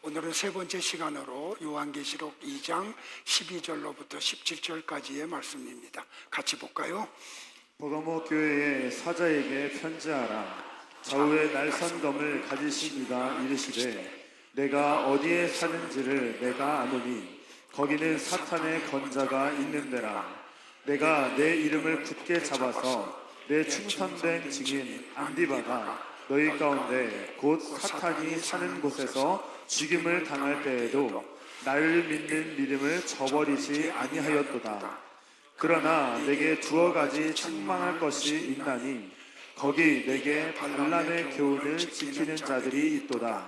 오늘은 세 번째 시간으로 요한계시록 2장 12절로부터 17절까지의 말씀입니다. 같이 볼까요? 버가모 교회의 사자에게 편지하라. 좌우에 날선검을 가지신 이가 이르시되 내가 어디에 사는지를 내가 아노니 거기는 사탄의 권자가 있는 데라. 내가 내 이름을 굳게 잡아서 내 충성된 증인 안디바가 너희 가운데 곧 사탄이 사는 곳에서 죽임을 당할 때에도 나를 믿는 믿음을 저버리지 아니하였도다. 그러나 내게 두어 가지 책망할 것이 있나니 거기 내게 발람의 교훈을 지키는 자들이 있도다.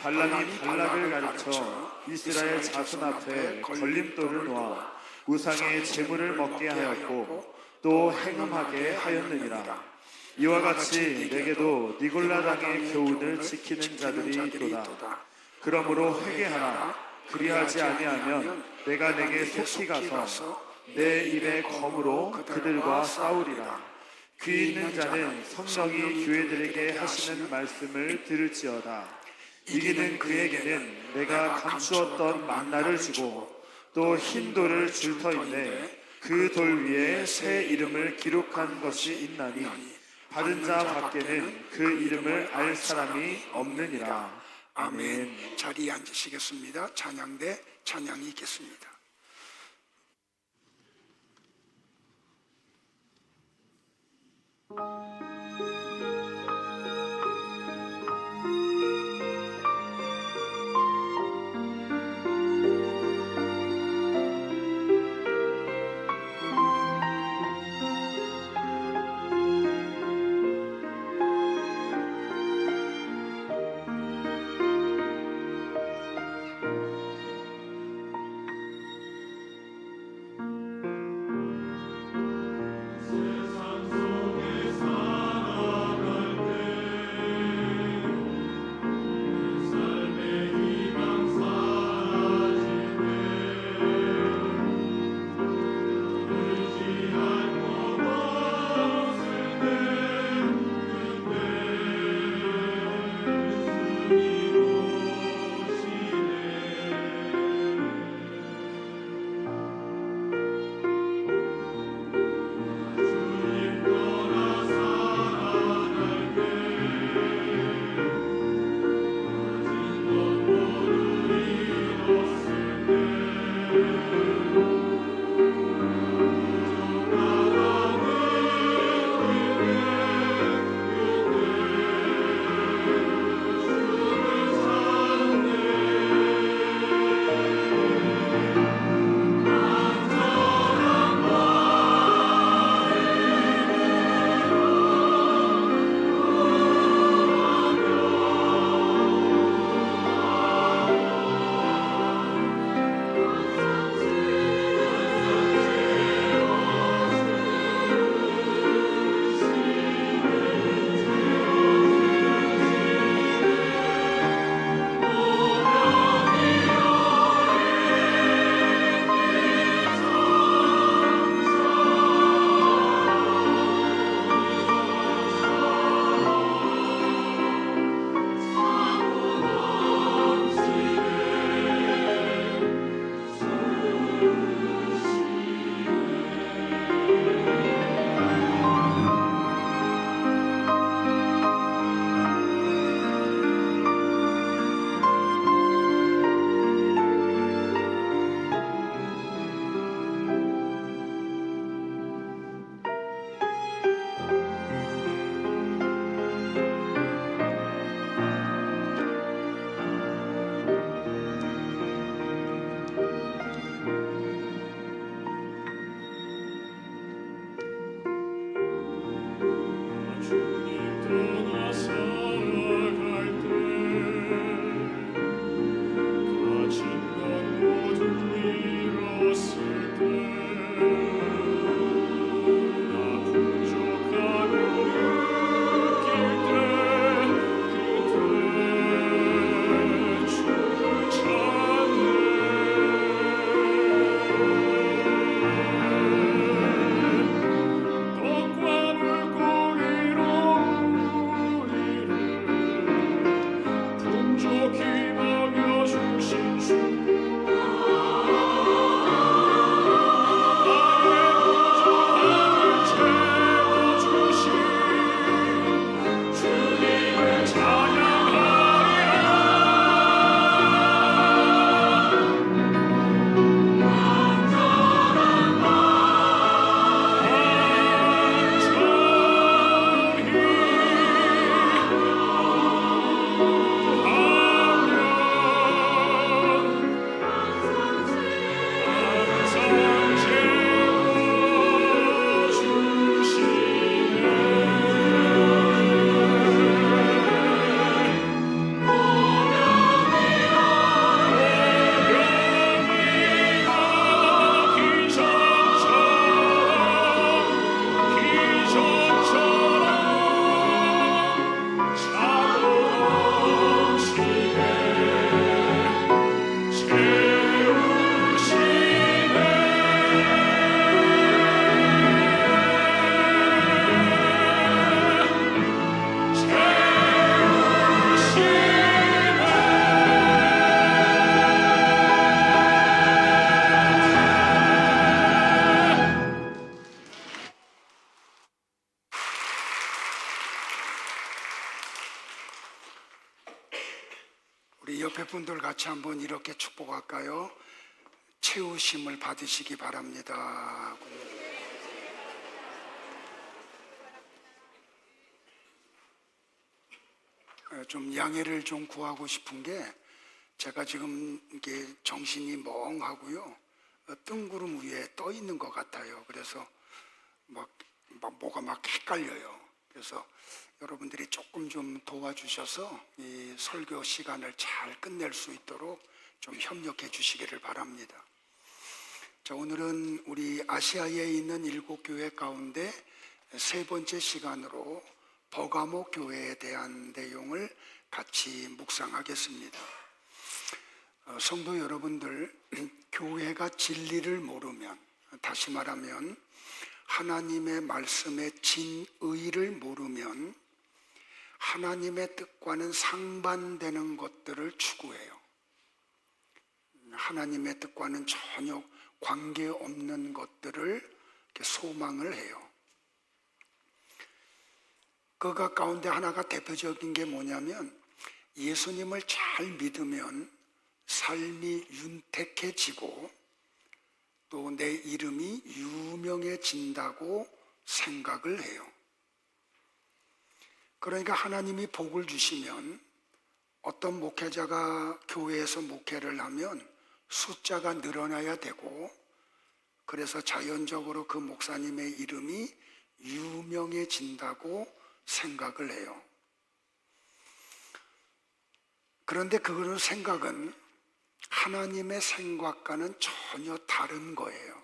발람이 발락을 가르쳐 이스라엘 자손 앞에 걸림돌을 놓아 우상의 제물을 먹게 하였고 또 행음하게 하였느니라. 이와 같이 내게도 니골라당의 교훈을 지키는 자들이 있도다. 그러므로 회개하라. 그리하지 아니하면 내가 내게 속히 가서 내 입의 검으로 그들과 싸우리라. 귀 있는 자는 성령이 교회들에게 하시는 말씀을 들을지어다. 이기는 그에게는 내가 감추었던 만나를 주고 또 흰 돌을 줄 터인데 그 돌 위에 새 이름을 기록한 것이 있나니 받은 자 밖에는 그 이름을 알 사람이 없느니라. 아멘. 자리에 앉으시겠습니다. 찬양대 찬양이 있겠습니다. 세상 속에 살 옆에 분들 같이 한번 이렇게 축복할까요? 채우심을 받으시기 바랍니다. 좀 양해를 좀 구하고 싶은 게 제가 지금 이게 정신이 멍하고요. 뜬구름 위에 떠 있는 것 같아요. 그래서 뭐가 막 헷갈려요. 그래서 여러분들이 조금 좀 도와주셔서 이 설교 시간을 잘 끝낼 수 있도록 좀 협력해 주시기를 바랍니다. 자, 오늘은 우리 아시아에 있는 7교회 가운데 세 번째 시간으로 버가모 교회에 대한 내용을 같이 묵상하겠습니다. 성도 여러분들, 교회가 진리를 모르면, 다시 말하면 하나님의 말씀의 진의를 모르면 하나님의 뜻과는 상반되는 것들을 추구해요. 하나님의 뜻과는 전혀 관계없는 것들을 소망을 해요. 그 가운데 하나가 대표적인 게 뭐냐면 예수님을 잘 믿으면 삶이 윤택해지고 또 내 이름이 유명해진다고 생각을 해요. 그러니까 하나님이 복을 주시면 어떤 목회자가 교회에서 목회를 하면 숫자가 늘어나야 되고 그래서 자연적으로 그 목사님의 이름이 유명해진다고 생각을 해요. 그런데 그런 생각은 하나님의 생각과는 전혀 다른 거예요.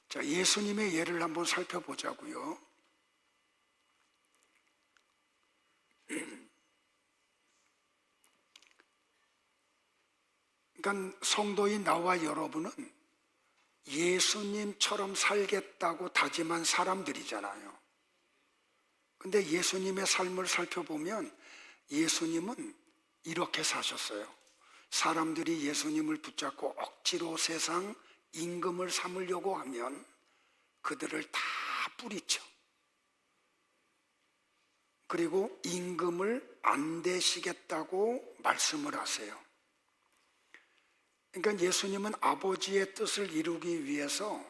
자, 예수님의 예를 한번 살펴보자고요. 그러니까 성도인 나와 여러분은 예수님처럼 살겠다고 다짐한 사람들이잖아요. 근데 예수님의 삶을 살펴보면 예수님은 이렇게 사셨어요. 사람들이 예수님을 붙잡고 억지로 세상 임금을 삼으려고 하면 그들을 다 뿌리쳐. 그리고 임금을 안 되시겠다고 말씀을 하세요. 그러니까 예수님은 아버지의 뜻을 이루기 위해서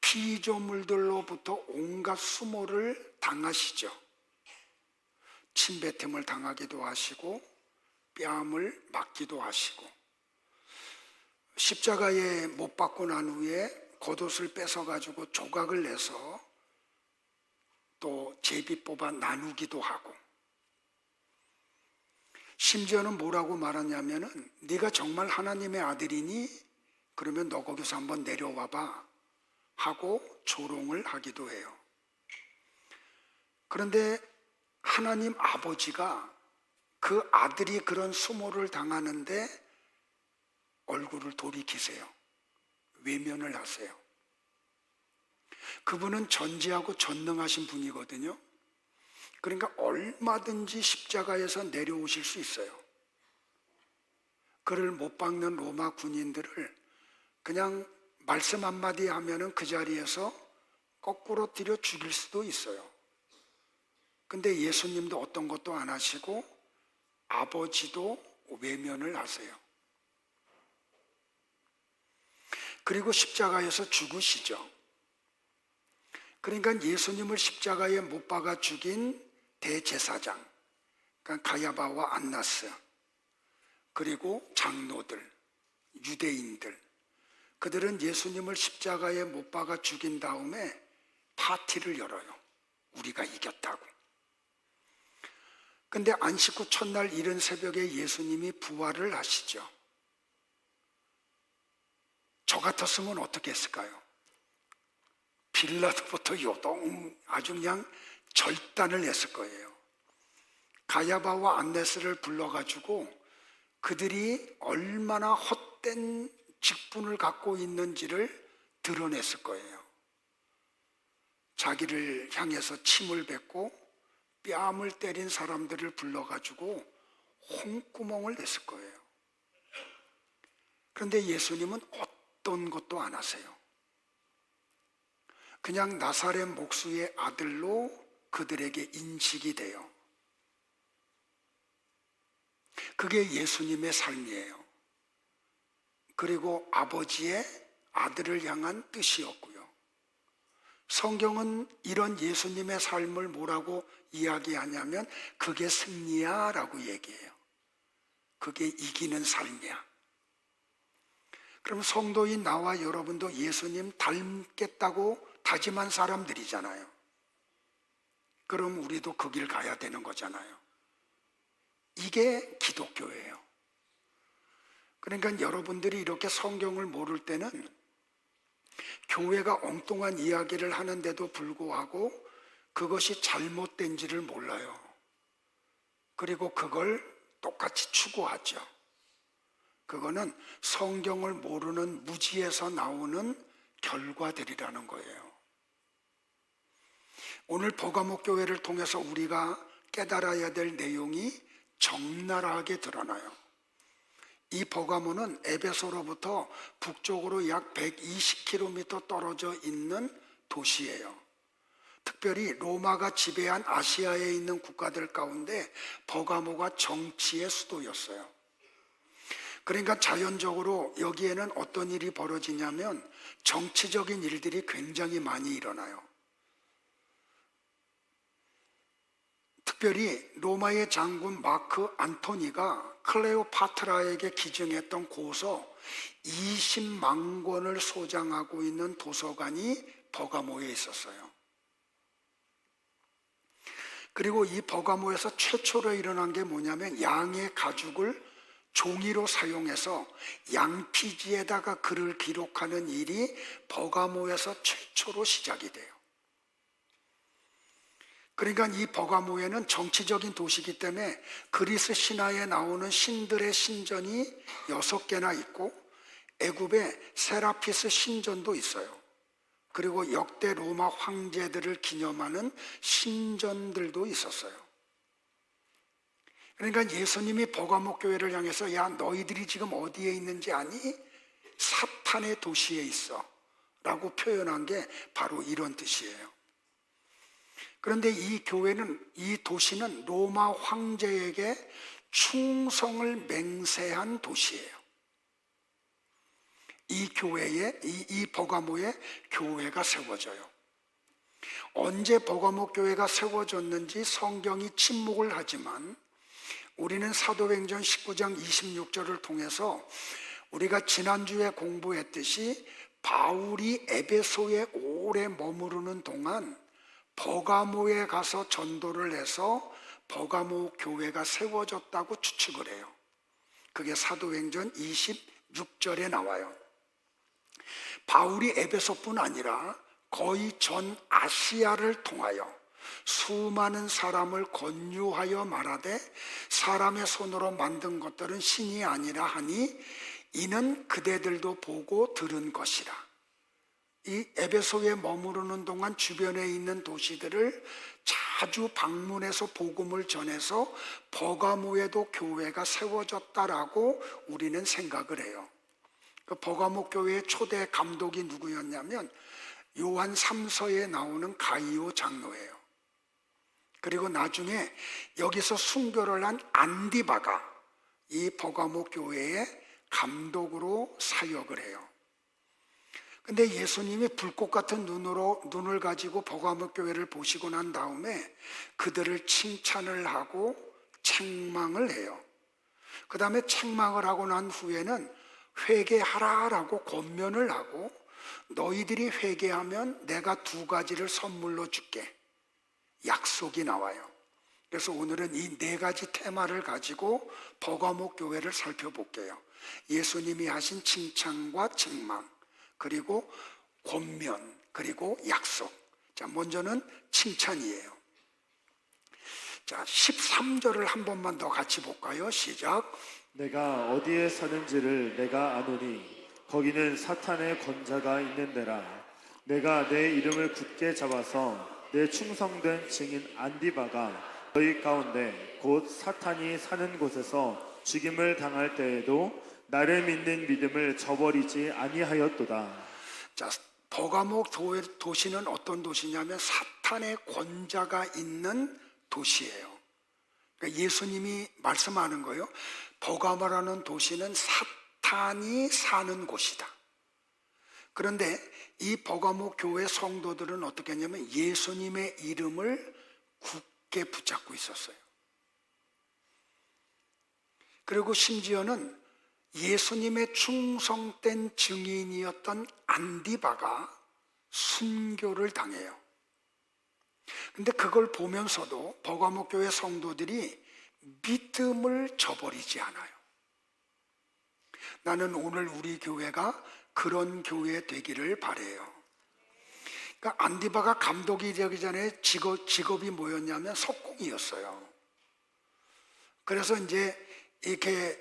피조물들로부터 온갖 수모를 당하시죠. 침뱉음을 당하기도 하시고 뺨을 맞기도 하시고 십자가에 못 박고 난 후에 겉옷을 뺏어가지고 조각을 내서 또 제비 뽑아 나누기도 하고 심지어는 뭐라고 말하냐면은 네가 정말 하나님의 아들이니? 그러면 너 거기서 한번 내려와봐 하고 조롱을 하기도 해요. 그런데 하나님 아버지가 그 아들이 그런 수모를 당하는데 얼굴을 돌이키세요. 외면을 하세요. 그분은 전지하고 전능하신 분이거든요. 그러니까 얼마든지 십자가에서 내려오실 수 있어요. 그를 못 박는 로마 군인들을 그냥 말씀 한마디 하면은 그 자리에서 거꾸로 들여 죽일 수도 있어요. 근데 예수님도 어떤 것도 안 하시고 아버지도 외면을 하세요. 그리고 십자가에서 죽으시죠. 그러니까 예수님을 십자가에 못 박아 죽인 대제사장, 그러니까 가야바와 안나스, 그리고 장로들, 유대인들, 그들은 예수님을 십자가에 못 박아 죽인 다음에 파티를 열어요. 우리가 이겼다고. 근데 안식 후 첫날 이른 새벽에 예수님이 부활을 하시죠. 저 같았으면 어떻게 했을까요? 빌라도부터 요동 아주 그냥 절단을 했을 거예요. 가야바와 안네스를 불러가지고 그들이 얼마나 헛된 직분을 갖고 있는지를 드러냈을 거예요. 자기를 향해서 침을 뱉고 뺨을 때린 사람들을 불러가지고 홍구멍을 냈을 거예요. 그런데 예수님은 어떤 것도 안 하세요. 그냥 나사렛 목수의 아들로 그들에게 인식이 돼요. 그게 예수님의 삶이에요. 그리고 아버지의 아들을 향한 뜻이었고요. 성경은 이런 예수님의 삶을 뭐라고 이야기하냐면 그게 승리야 라고 얘기해요. 그게 이기는 삶이야. 그럼 성도인 나와 여러분도 예수님 닮겠다고 다짐한 사람들이잖아요. 그럼 우리도 그 길 가야 되는 거잖아요. 이게 기독교예요. 그러니까 여러분들이 이렇게 성경을 모를 때는 교회가 엉뚱한 이야기를 하는데도 불구하고 그것이 잘못된지를 몰라요. 그리고 그걸 똑같이 추구하죠. 그거는 성경을 모르는 무지에서 나오는 결과들이라는 거예요. 오늘 버가모 교회를 통해서 우리가 깨달아야 될 내용이 적나라하게 드러나요. 이 버가모는 에베소로부터 북쪽으로 약 120km 떨어져 있는 도시예요. 특별히 로마가 지배한 아시아에 있는 국가들 가운데 버가모가 정치의 수도였어요. 그러니까 자연적으로 여기에는 어떤 일이 벌어지냐면 정치적인 일들이 굉장히 많이 일어나요. 특별히 로마의 장군 마크 안토니가 클레오파트라에게 기증했던 고서 20만 권을 소장하고 있는 도서관이 버가모에 있었어요. 그리고 이 버가모에서 최초로 일어난 게 뭐냐면 양의 가죽을 종이로 사용해서 양피지에다가 글을 기록하는 일이 버가모에서 최초로 시작이 돼요. 그러니까 이 버가모에는 정치적인 도시이기 때문에 그리스 신화에 나오는 신들의 신전이 6개나 있고 애굽에 세라피스 신전도 있어요. 그리고 역대 로마 황제들을 기념하는 신전들도 있었어요. 그러니까 예수님이 버가모 교회를 향해서 야 너희들이 지금 어디에 있는지 아니? 사탄의 도시에 있어 라고 표현한 게 바로 이런 뜻이에요. 그런데 이 교회는, 이 도시는 로마 황제에게 충성을 맹세한 도시예요. 이 교회에, 이 버가모에 교회가 세워져요. 언제 버가모 교회가 세워졌는지 성경이 침묵을 하지만 우리는 사도행전 19장 26절을 통해서 우리가 지난주에 공부했듯이 바울이 에베소에 오래 머무르는 동안 버가모에 가서 전도를 해서 버가모 교회가 세워졌다고 추측을 해요. 그게 사도행전 26절에 나와요. 바울이 에베소뿐 아니라 거의 전 아시아를 통하여 수많은 사람을 권유하여 말하되 사람의 손으로 만든 것들은 신이 아니라 하니 이는 그대들도 보고 들은 것이라. 이 에베소에 머무르는 동안 주변에 있는 도시들을 자주 방문해서 복음을 전해서 버가모에도 교회가 세워졌다라고 우리는 생각을 해요. 그 버가모 교회의 초대 감독이 누구였냐면 요한 3서에 나오는 가이오 장로예요. 그리고 나중에 여기서 순교를 한 안디바가 이 버가모 교회의 감독으로 사역을 해요. 근데 예수님이 불꽃 같은 눈을 가지고 버가모 교회를 보시고 난 다음에 그들을 칭찬을 하고 책망을 해요. 그 다음에 책망을 하고 난 후에는 회개하라라고 권면을 하고 너희들이 회개하면 내가 2가지를 선물로 줄게. 약속이 나와요. 그래서 오늘은 이 4가지 테마를 가지고 버가모 교회를 살펴볼게요. 예수님이 하신 칭찬과 책망, 그리고 권면, 그리고 약속. 자, 먼저는 칭찬이에요. 자, 13절을 한 번만 더 같이 볼까요? 시작. 내가 어디에 사는지를 내가 아노니 거기는 사탄의 권자가 있는 데라. 내가 내 이름을 굳게 잡아서 내 충성된 증인 안디바가 너희 가운데 곧 사탄이 사는 곳에서 죽임을 당할 때에도 나를 믿는 믿음을 저버리지 아니하였도다. 자, 버가모 도시는 어떤 도시냐면 사탄의 권자가 있는 도시예요. 그러니까 예수님이 말씀하는 거예요. 버가모라는 도시는 사탄이 사는 곳이다. 그런데 이 버가모 교회 성도들은 어떻게 했냐면 예수님의 이름을 굳게 붙잡고 있었어요. 그리고 심지어는 예수님의 충성된 증인이었던 안디바가 순교를 당해요. 근데 그걸 보면서도 버가모 교회 성도들이 믿음을 저버리지 않아요. 나는 오늘 우리 교회가 그런 교회 되기를 바라요. 그러니까 안디바가 감독이 되기 전에 직업이 뭐였냐면 석공이었어요. 그래서 이제 이렇게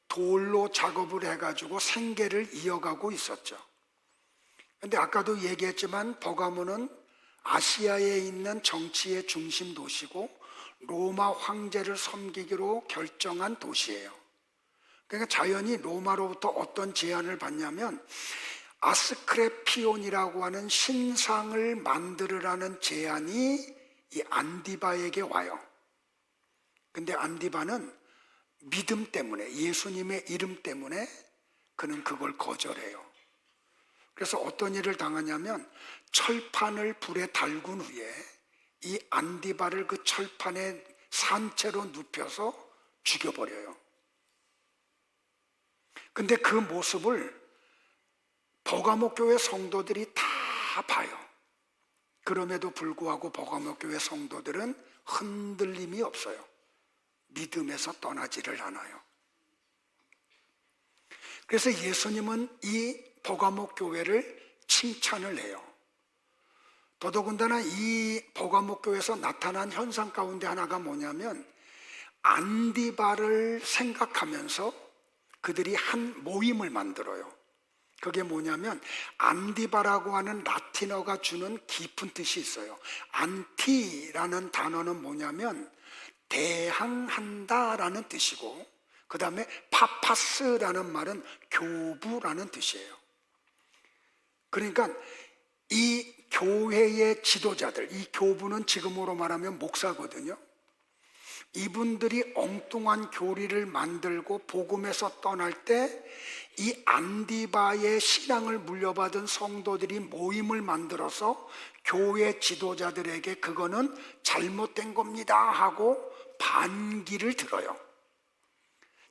돌로 작업을 해가지고 생계를 이어가고 있었죠. 근데 아까도 얘기했지만 버가모는 아시아에 있는 정치의 중심 도시고 로마 황제를 섬기기로 결정한 도시예요. 그러니까 자연히 로마로부터 어떤 제안을 받냐면 아스크레피온이라고 하는 신상을 만들으라는 제안이 이 안디바에게 와요. 근데 안디바는 믿음 때문에, 예수님의 이름 때문에 그는 그걸 거절해요. 그래서 어떤 일을 당하냐면 철판을 불에 달군 후에 이 안디바를 그 철판에 산채로 눕혀서 죽여버려요. 근데 그 모습을 버가모 교회 성도들이 다 봐요. 그럼에도 불구하고 버가모 교회 성도들은 흔들림이 없어요. 믿음에서 떠나지를 않아요. 그래서 예수님은 이 버가모 교회를 칭찬을 해요. 더더군다나 이 버가모 교회에서 나타난 현상 가운데 하나가 뭐냐면 안디바를 생각하면서 그들이 한 모임을 만들어요. 그게 뭐냐면 안디바라고 하는 라틴어가 주는 깊은 뜻이 있어요. 안티라는 단어는 뭐냐면 대항한다라는 뜻이고, 그 다음에 파파스라는 말은 교부라는 뜻이에요. 그러니까 이 교회의 지도자들, 이 교부는 지금으로 말하면 목사거든요. 이분들이 엉뚱한 교리를 만들고 복음에서 떠날 때 이 안디바의 신앙을 물려받은 성도들이 모임을 만들어서 교회 지도자들에게 그거는 잘못된 겁니다 하고 반기를 들어요.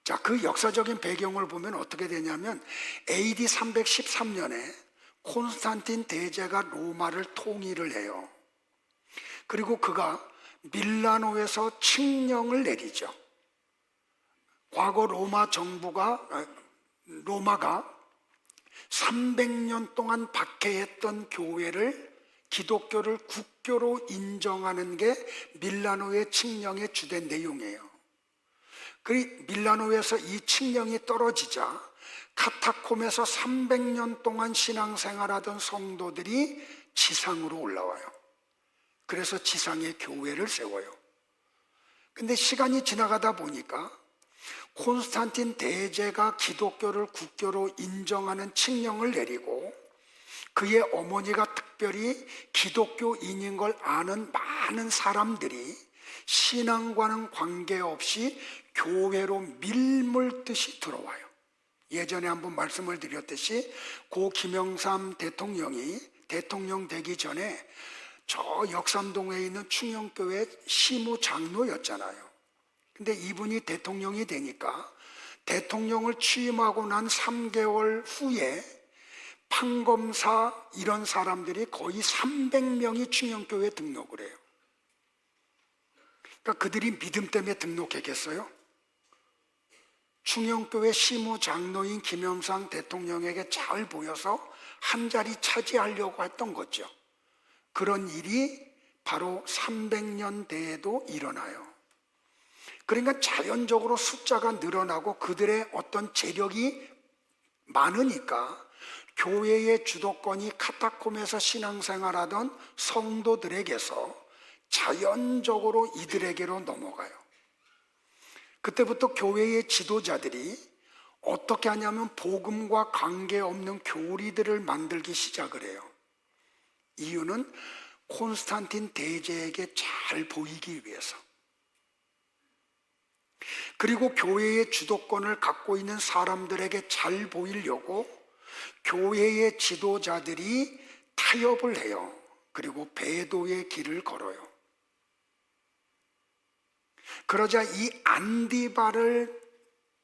자, 그 역사적인 배경을 보면 어떻게 되냐면 AD 313년에 콘스탄틴 대제가 로마를 통일을 해요. 그리고 그가 밀라노에서 칙령을 내리죠. 과거 로마가 300년 동안 박해했던 교회를, 기독교를 국교로 인정하는 게 밀라노의 칙령의 주된 내용이에요. 그 밀라노에서 이 칙령이 떨어지자 카타콤에서 300년 동안 신앙생활하던 성도들이 지상으로 올라와요. 그래서 지상에 교회를 세워요. 근데 시간이 지나가다 보니까 콘스탄틴 대제가 기독교를 국교로 인정하는 칙령을 내리고 그의 어머니가 특별히 기독교인인 걸 아는 많은 사람들이 신앙과는 관계없이 교회로 밀물듯이 들어와요. 예전에 한번 말씀을 드렸듯이 고 김영삼 대통령이 대통령 되기 전에 저 역삼동에 있는 충영교회 시무장로였잖아요. 근데 이분이 대통령이 되니까 대통령을 취임하고 난 3개월 후에 판검사 이런 사람들이 거의 300명이 충영교회에 등록을 해요. 그러니까 그들이 믿음 때문에 등록했겠어요? 충영교회 시무장로인 김영삼 대통령에게 잘 보여서 한 자리 차지하려고 했던 거죠. 그런 일이 바로 300년대에도 일어나요. 그러니까 자연적으로 숫자가 늘어나고 그들의 어떤 재력이 많으니까 교회의 주도권이 카타콤에서 신앙생활하던 성도들에게서 자연적으로 이들에게로 넘어가요. 그때부터 교회의 지도자들이 어떻게 하냐면 복음과 관계없는 교리들을 만들기 시작을 해요. 이유는 콘스탄틴 대제에게 잘 보이기 위해서. 그리고 교회의 주도권을 갖고 있는 사람들에게 잘 보이려고 교회의 지도자들이 타협을 해요. 그리고 배도의 길을 걸어요. 그러자 이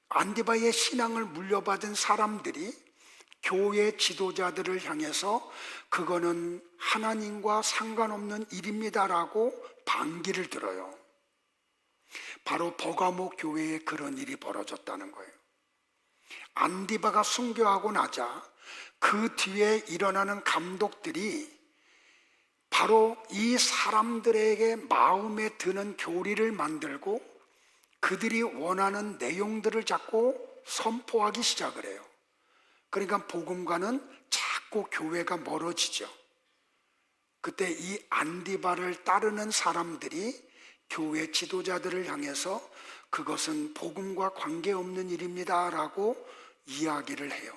안디바의 신앙을 물려받은 사람들이 교회 지도자들을 향해서 그거는 하나님과 상관없는 일입니다라고 반기를 들어요. 바로 버가모 교회에 그런 일이 벌어졌다는 거예요. 안디바가 순교하고 나자 그 뒤에 일어나는 감독들이 바로 이 사람들에게 마음에 드는 교리를 만들고 그들이 원하는 내용들을 자꾸 선포하기 시작을 해요. 그러니까 복음과는 자꾸 교회가 멀어지죠. 그때 이 안디바를 따르는 사람들이 교회 지도자들을 향해서 그것은 복음과 관계없는 일입니다라고 이야기를 해요.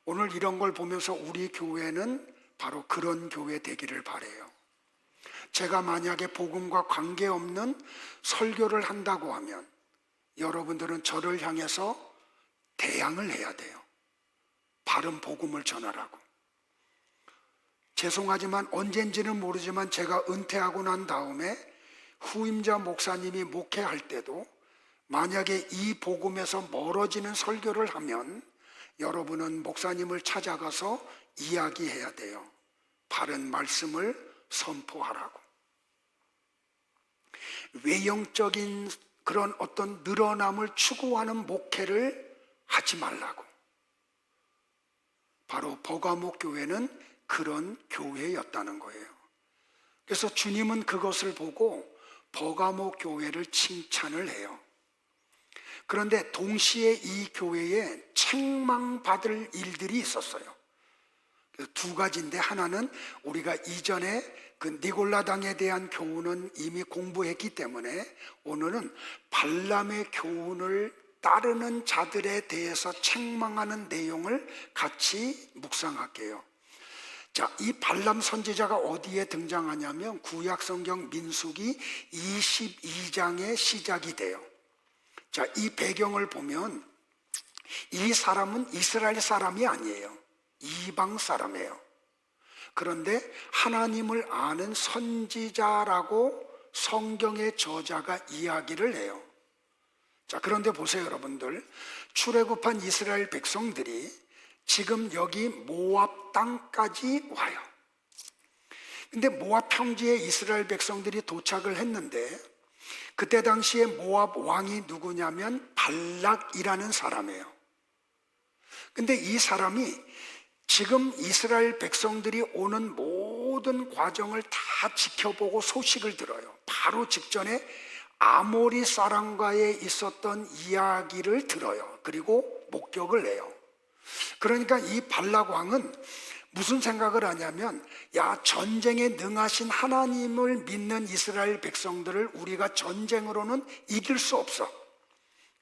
오늘 이런 걸 보면서 우리 교회는 바로 그런 교회 되기를 바라요. 제가 만약에 복음과 관계없는 설교를 한다고 하면 여러분들은 저를 향해서 대항을 해야 돼요. 바른 복음을 전하라고. 죄송하지만 언젠지는 모르지만 제가 은퇴하고 난 다음에 후임자 목사님이 목회할 때도 만약에 이 복음에서 멀어지는 설교를 하면 여러분은 목사님을 찾아가서 이야기해야 돼요. 바른 말씀을 선포하라고. 외형적인 그런 어떤 늘어남을 추구하는 목회를 하지 말라고. 바로 버가모 교회는 그런 교회였다는 거예요. 그래서 주님은 그것을 보고 버가모 교회를 칭찬을 해요. 그런데 동시에 이 교회에 책망받을 일들이 있었어요. 두 가지인데, 하나는 우리가 이전에 그 니골라당에 대한 교훈은 이미 공부했기 때문에 오늘은 발람의 교훈을 따르는 자들에 대해서 책망하는 내용을 같이 묵상할게요. 자, 이 발람 선지자가 어디에 등장하냐면 구약성경 민수기 22장의 시작이 돼요. 자, 이 배경을 보면 이 사람은 이스라엘 사람이 아니에요. 이방 사람이에요. 그런데 하나님을 아는 선지자라고 성경의 저자가 이야기를 해요. 자, 그런데 보세요, 여러분들. 출애굽한 이스라엘 백성들이 지금 여기 모압 땅까지 와요. 근데 모압 평지에 이스라엘 백성들이 도착을 했는데 그때 당시에 모압 왕이 누구냐면 발락이라는 사람이에요. 근데 이 사람이 지금 이스라엘 백성들이 오는 모든 과정을 다 지켜보고 소식을 들어요. 바로 직전에 아모리 사람과의 있었던 이야기를 들어요. 그리고 목격을 해요. 그러니까 이 발락 왕은 무슨 생각을 하냐면, 야, 전쟁에 능하신 하나님을 믿는 이스라엘 백성들을 우리가 전쟁으로는 이길 수 없어.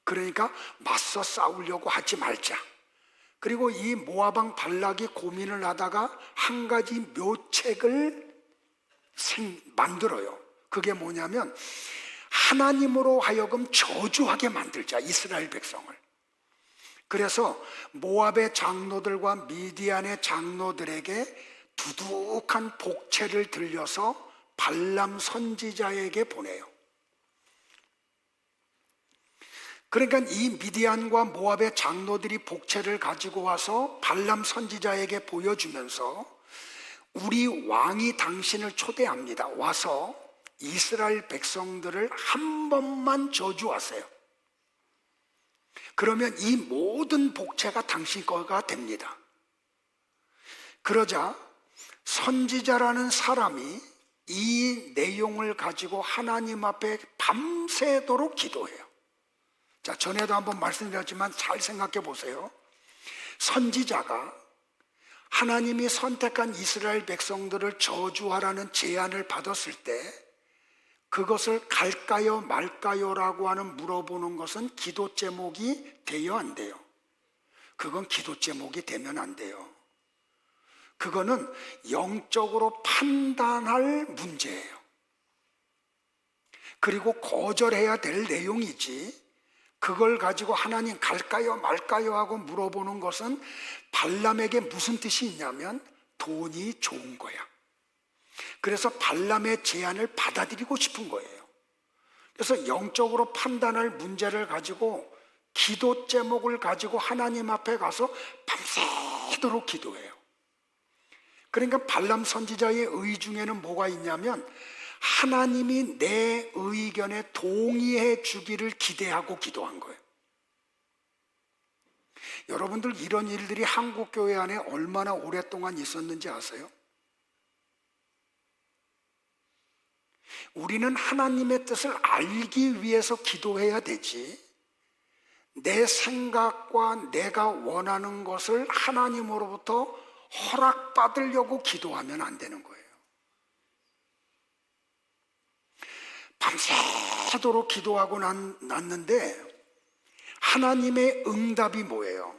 그러니까 맞서 싸우려고 하지 말자. 그리고 이 모압왕 발락이 고민을 하다가 한 가지 묘책을 만들어요. 그게 뭐냐면 하나님으로 하여금 저주하게 만들자, 이스라엘 백성을. 그래서 모압의 장로들과 미디안의 장로들에게 두둑한 복채를 들려서 발람 선지자에게 보내요. 그러니까 이 미디안과 모압의 장로들이 복채를 가지고 와서 발람 선지자에게 보여주면서 우리 왕이 당신을 초대합니다. 와서 이스라엘 백성들을 한 번만 저주하세요. 그러면 이 모든 복채가 당신 거가 됩니다. 그러자 선지자라는 사람이 이 내용을 가지고 하나님 앞에 밤새도록 기도해요. 자, 전에도 한번 말씀드렸지만 잘 생각해 보세요. 선지자가 하나님이 선택한 이스라엘 백성들을 저주하라는 제안을 받았을 때 그것을 갈까요 말까요 라고 하는 물어보는 것은 기도 제목이 돼요, 안 돼요? 그건 기도 제목이 되면 안 돼요. 그거는 영적으로 판단할 문제예요. 그리고 거절해야 될 내용이지, 그걸 가지고 하나님 갈까요 말까요 하고 물어보는 것은 발람에게 무슨 뜻이 있냐면 돈이 좋은 거야. 그래서 발람의 제안을 받아들이고 싶은 거예요. 그래서 영적으로 판단할 문제를 가지고 기도 제목을 가지고 하나님 앞에 가서 밤새도록 기도해요. 그러니까 발람 선지자의 의 중에는 뭐가 있냐면 하나님이 내 의견에 동의해 주기를 기대하고 기도한 거예요. 여러분들 이런 일들이 한국 교회 안에 얼마나 오랫동안 있었는지 아세요? 우리는 하나님의 뜻을 알기 위해서 기도해야 되지, 내 생각과 내가 원하는 것을 하나님으로부터 허락받으려고 기도하면 안 되는 거예요. 밤새도록 기도하고 났는데 하나님의 응답이 뭐예요?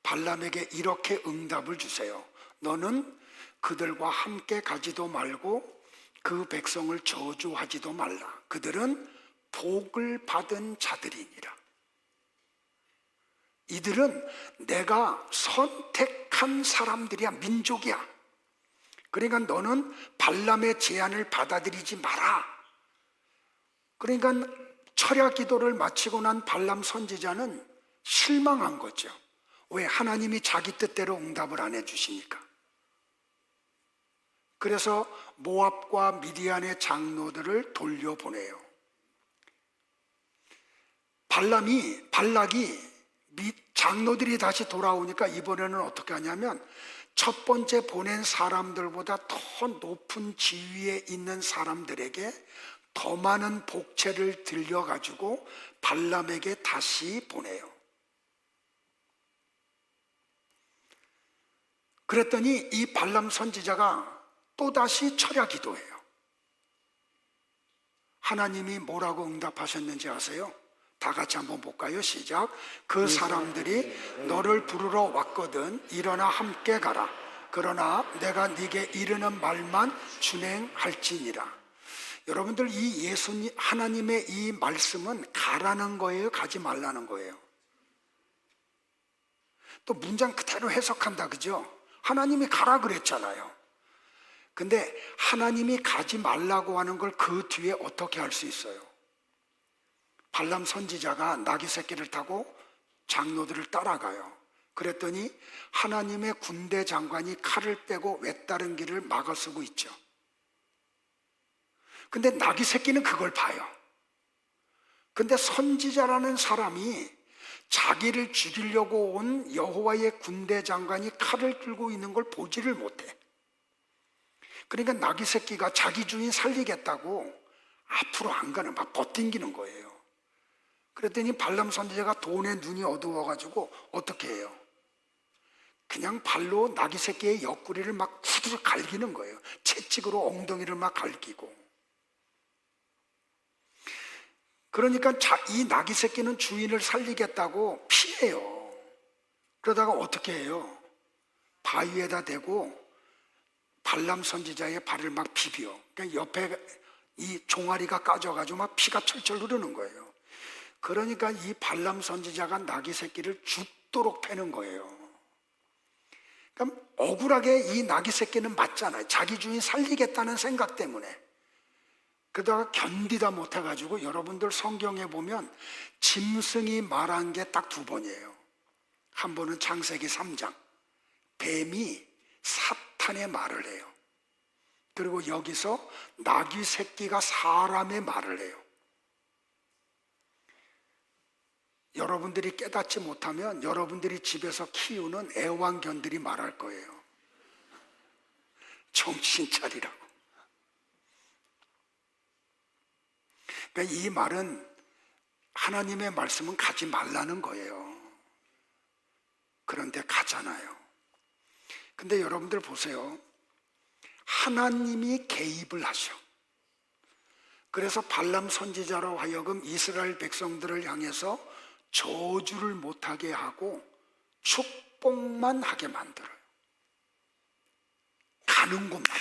발람에게 이렇게 응답을 주세요. 너는 그들과 함께 가지도 말고 그 백성을 저주하지도 말라. 그들은 복을 받은 자들이니라. 이들은 내가 선택한 사람들이야, 민족이야. 그러니까 너는 발람의 제안을 받아들이지 마라. 그러니까 철야 기도를 마치고 난 발람 선지자는 실망한 거죠. 왜? 하나님이 자기 뜻대로 응답을 안 해주시니까. 그래서 모압과 미디안의 장로들을 돌려보내요. 발락이 장로들이 다시 돌아오니까 이번에는 어떻게 하냐면 첫 번째 보낸 사람들보다 더 높은 지위에 있는 사람들에게 더 많은 복채를 들려가지고 발람에게 다시 보내요. 그랬더니 이 발람 선지자가 또다시 철야 기도해요. 하나님이 뭐라고 응답하셨는지 아세요? 다 같이 한번 볼까요? 시작. 그 사람들이 너를 부르러 왔거든 일어나 함께 가라. 그러나 내가 네게 이르는 말만 준행할지니라. 여러분들, 이 예수님 하나님의 이 말씀은 가라는 거예요, 가지 말라는 거예요? 또 문장 그대로 해석한다, 그죠? 하나님이 가라 그랬잖아요. 근데 하나님이 가지 말라고 하는 걸 그 뒤에 어떻게 할 수 있어요? 발람 선지자가 나귀 새끼를 타고 장로들을 따라가요. 그랬더니 하나님의 군대 장관이 칼을 빼고 외다른 길을 막아서고 있죠. 근데 나귀 새끼는 그걸 봐요. 근데 선지자라는 사람이 자기를 죽이려고 온 여호와의 군대 장관이 칼을 들고 있는 걸 보지를 못해. 그러니까 나귀 새끼가 자기 주인 살리겠다고 앞으로 안 가는, 막 버팅기는 거예요. 그랬더니 발람 선지자가 돈에 눈이 어두워가지고 어떻게 해요? 그냥 발로 나귀 새끼의 옆구리를 막 후두둑 갈기는 거예요. 채찍으로 엉덩이를 막 갈기고. 그러니까 이 나귀 새끼는 주인을 살리겠다고 피해요. 그러다가 어떻게 해요? 바위에다 대고 발람 선지자의 발을 막 비벼. 그러니까 옆에 이 종아리가 까져가지고 막 피가 철철 흐르는 거예요. 그러니까 이 발람 선지자가 나귀 새끼를 죽도록 패는 거예요. 그러니까 억울하게 이 나귀 새끼는 맞잖아요. 자기 주인 살리겠다는 생각 때문에. 그러다가 견디다 못해가지고, 여러분들 성경에 보면 짐승이 말한 게 딱 두 번이에요. 한 번은 창세기 3장. 뱀이 사탄의 말을 해요. 그리고 여기서 나귀 새끼가 사람의 말을 해요. 여러분들이 깨닫지 못하면 여러분들이 집에서 키우는 애완견들이 말할 거예요. 정신 차리라고. 그러니까 이 말은, 하나님의 말씀은 가지 말라는 거예요. 그런데 가잖아요. 근데 여러분들 보세요. 하나님이 개입을 하셔. 그래서 발람 선지자로 하여금 이스라엘 백성들을 향해서 저주를 못하게 하고 축복만 하게 만들어요. 가는 곳마다.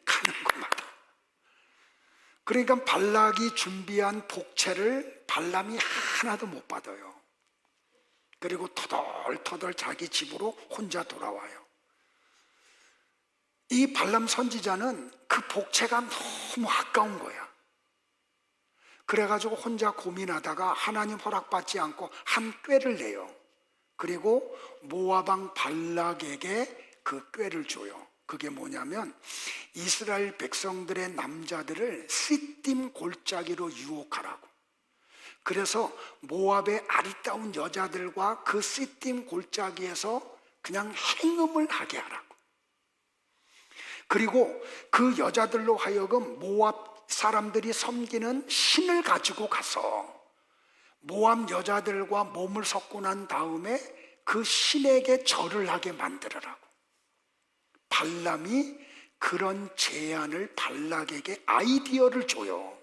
가는 곳마다. 그러니까 발락이 준비한 복채를 발람이 하나도 못 받아요. 그리고 터덜터덜 자기 집으로 혼자 돌아와요. 이 발람 선지자는 그 복채가 너무 아까운 거야. 그래가지고 혼자 고민하다가 하나님 허락받지 않고 한 꾀를 내요. 그리고 모압 왕 발락에게 그 꾀를 줘요. 그게 뭐냐면 이스라엘 백성들의 남자들을 시딤 골짜기로 유혹하라고. 그래서 모압의 아리따운 여자들과 그 시딤 골짜기에서 그냥 행음을 하게 하라고. 그리고 그 여자들로 하여금 모압 사람들이 섬기는 신을 가지고 가서 모압 여자들과 몸을 섞고 난 다음에 그 신에게 절을 하게 만들으라고. 발람이 그런 제안을 발락에게 아이디어를 줘요.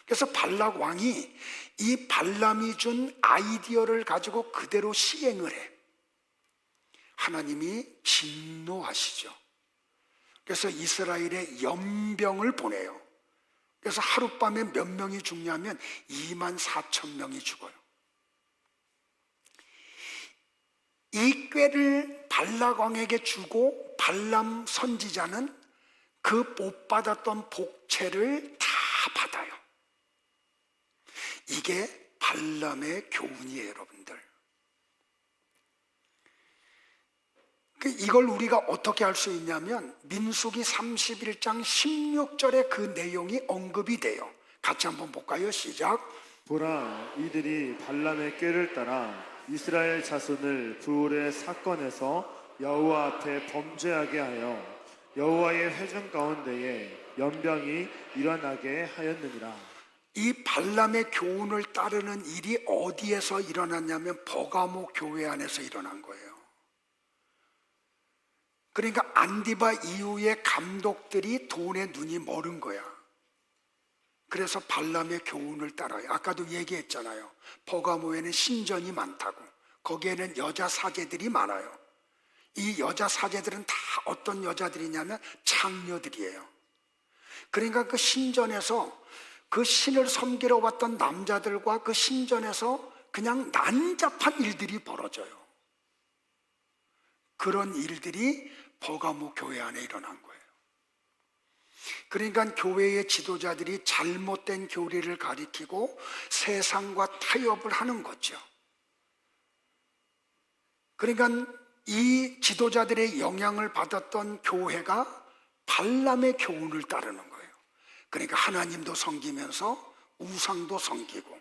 그래서 발락 왕이 이 발람이 준 아이디어를 가지고 그대로 시행을 해. 하나님이 진노하시죠. 그래서 이스라엘에 연병을 보내요. 그래서 하룻밤에 몇 명이 죽냐면 24,000명이 죽어요. 이 꾀를 발락 왕에게 주고 발람 선지자는 그 못 받았던 복채를 다 받아요. 이게 발람의 교훈이에요, 여러분들. 이걸 우리가 어떻게 알 수 있냐면 민수기 31장 16절에 그 내용이 언급이 돼요. 같이 한번 볼까요? 시작. 보라, 이들이 발람의 꾀를 따라 이스라엘 자손을 부울의 사건에서 여호와 앞에 범죄하게 하여 여호와의 회중 가운데에 연병이 일어나게 하였느니라. 이 발람의 교훈을 따르는 일이 어디에서 일어났냐면 버가모 교회 안에서 일어난 거예요. 그러니까 안디바 이후의 감독들이 돈에 눈이 멀은 거야. 그래서 발람의 교훈을 따라요. 아까도 얘기했잖아요. 버가모에는 신전이 많다고. 거기에는 여자 사제들이 많아요. 이 여자 사제들은 다 어떤 여자들이냐면 창녀들이에요. 그러니까 그 신전에서 그 신을 섬기러 왔던 남자들과 그 신전에서 그냥 난잡한 일들이 벌어져요. 그런 일들이 버가모 교회 안에 일어난 거예요. 그러니까 교회의 지도자들이 잘못된 교리를 가리키고 세상과 타협을 하는 거죠. 그러니까 이 지도자들의 영향을 받았던 교회가 발람의 교훈을 따르는 거예요. 그러니까 하나님도 섬기면서 우상도 섬기고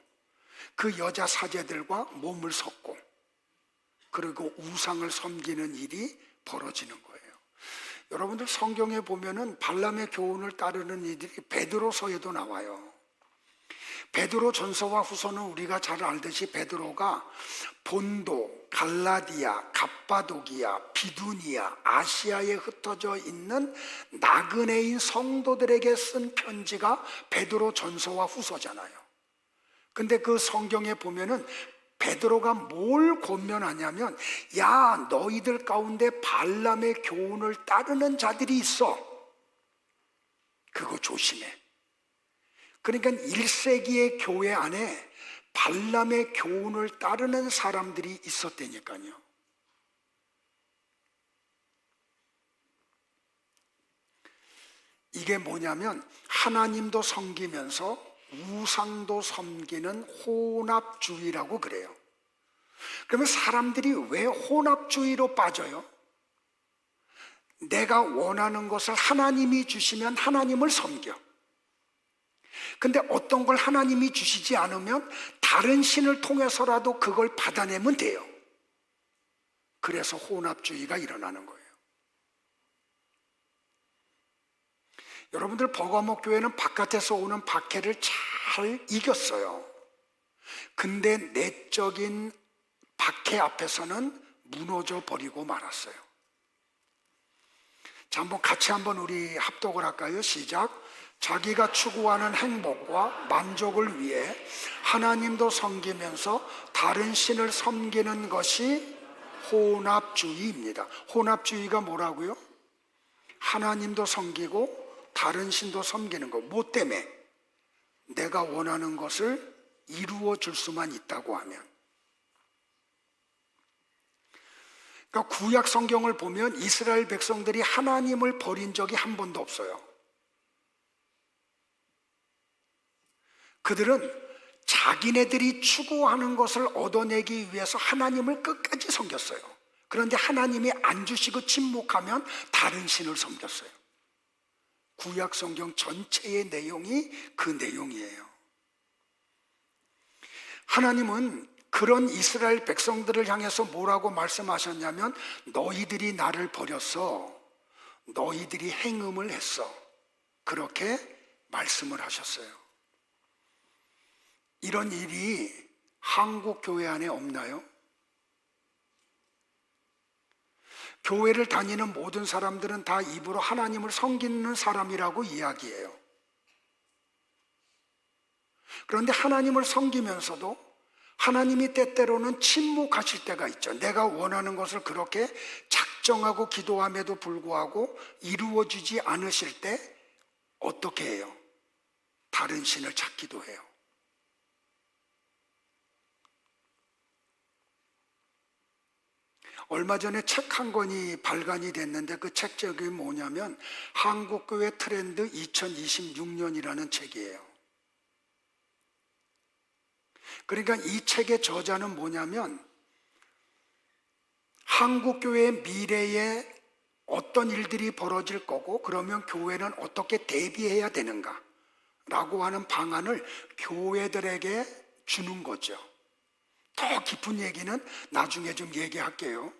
그 여자 사제들과 몸을 섞고 그리고 우상을 섬기는 일이 벌어지는 거예요. 여러분들 성경에 보면은 발람의 교훈을 따르는 이들이 베드로서에도 나와요. 베드로 전서와 후서는 우리가 잘 알듯이 베드로가 본도, 갈라디아, 갑바도기아, 비두니아, 아시아에 흩어져 있는 나그네인 성도들에게 쓴 편지가 베드로 전서와 후서잖아요. 근데 그 성경에 보면은 베드로가 뭘 권면하냐면, 야, 너희들 가운데 발람의 교훈을 따르는 자들이 있어. 그거 조심해. 그러니까 1세기의 교회 안에 발람의 교훈을 따르는 사람들이 있었다니까요. 이게 뭐냐면 하나님도 섬기면서 우상도 섬기는 혼합주의라고 그래요. 그러면 사람들이 왜 혼합주의로 빠져요? 내가 원하는 것을 하나님이 주시면 하나님을 섬겨. 근데 어떤 걸 하나님이 주시지 않으면 다른 신을 통해서라도 그걸 받아내면 돼요. 그래서 혼합주의가 일어나는 거예요. 여러분들 버가모 교회는 바깥에서 오는 박해를 잘 이겼어요. 근데 내적인 박해 앞에서는 무너져 버리고 말았어요. 자, 같이 한번 우리 합독을 할까요? 시작. 자기가 추구하는 행복과 만족을 위해 하나님도 섬기면서 다른 신을 섬기는 것이 혼합주의입니다. 혼합주의가 뭐라고요? 하나님도 섬기고 다른 신도 섬기는 거. 뭐 때문에? 내가 원하는 것을 이루어 줄 수만 있다고 하면. 그러니까 구약 성경을 보면 이스라엘 백성들이 하나님을 버린 적이 한 번도 없어요. 그들은 자기네들이 추구하는 것을 얻어내기 위해서 하나님을 끝까지 섬겼어요. 그런데 하나님이 안 주시고 침묵하면 다른 신을 섬겼어요. 구약 성경 전체의 내용이 그 내용이에요. 하나님은 그런 이스라엘 백성들을 향해서 뭐라고 말씀하셨냐면 너희들이 나를 버렸어. 너희들이 행음을 했어. 그렇게 말씀을 하셨어요. 이런 일이 한국 교회 안에 없나요? 교회를 다니는 모든 사람들은 다 입으로 하나님을 섬기는 사람이라고 이야기해요. 그런데 하나님을 섬기면서도 하나님이 때때로는 침묵하실 때가 있죠. 내가 원하는 것을 그렇게 작정하고 기도함에도 불구하고 이루어지지 않으실 때 어떻게 해요? 다른 신을 찾기도 해요. 얼마 전에 책 한 권이 발간이 됐는데 그 책 제목이 뭐냐면 한국교회 트렌드 2026년이라는 책이에요. 그러니까 이 책의 저자는 뭐냐면 한국교회의 미래에 어떤 일들이 벌어질 거고 그러면 교회는 어떻게 대비해야 되는가 라고 하는 방안을 교회들에게 주는 거죠. 더 깊은 얘기는 나중에 좀 얘기할게요.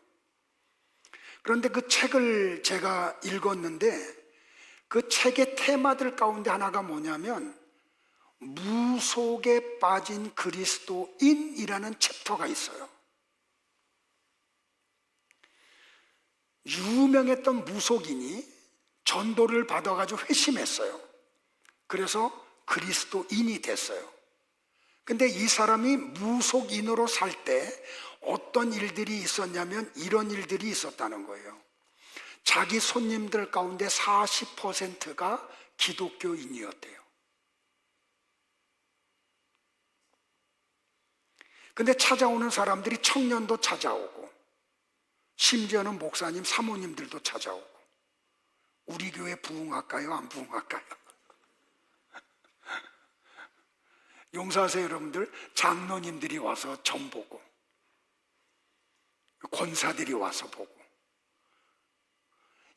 그런데 그 책을 제가 읽었는데 그 책의 테마들 가운데 하나가 뭐냐면 무속에 빠진 그리스도인이라는 챕터가 있어요. 유명했던 무속인이 전도를 받아가지고 회심했어요. 그래서 그리스도인이 됐어요. 근데 이 사람이 무속인으로 살 때 어떤 일들이 있었냐면 이런 일들이 있었다는 거예요. 자기 손님들 가운데 40%가 기독교인이었대요. 근데 찾아오는 사람들이 청년도 찾아오고 심지어는 목사님, 사모님들도 찾아오고 우리 교회 부흥할까요? 안 부흥할까요? 용서하세요 여러분들. 장로님들이 와서 점 보고 권사들이 와서 보고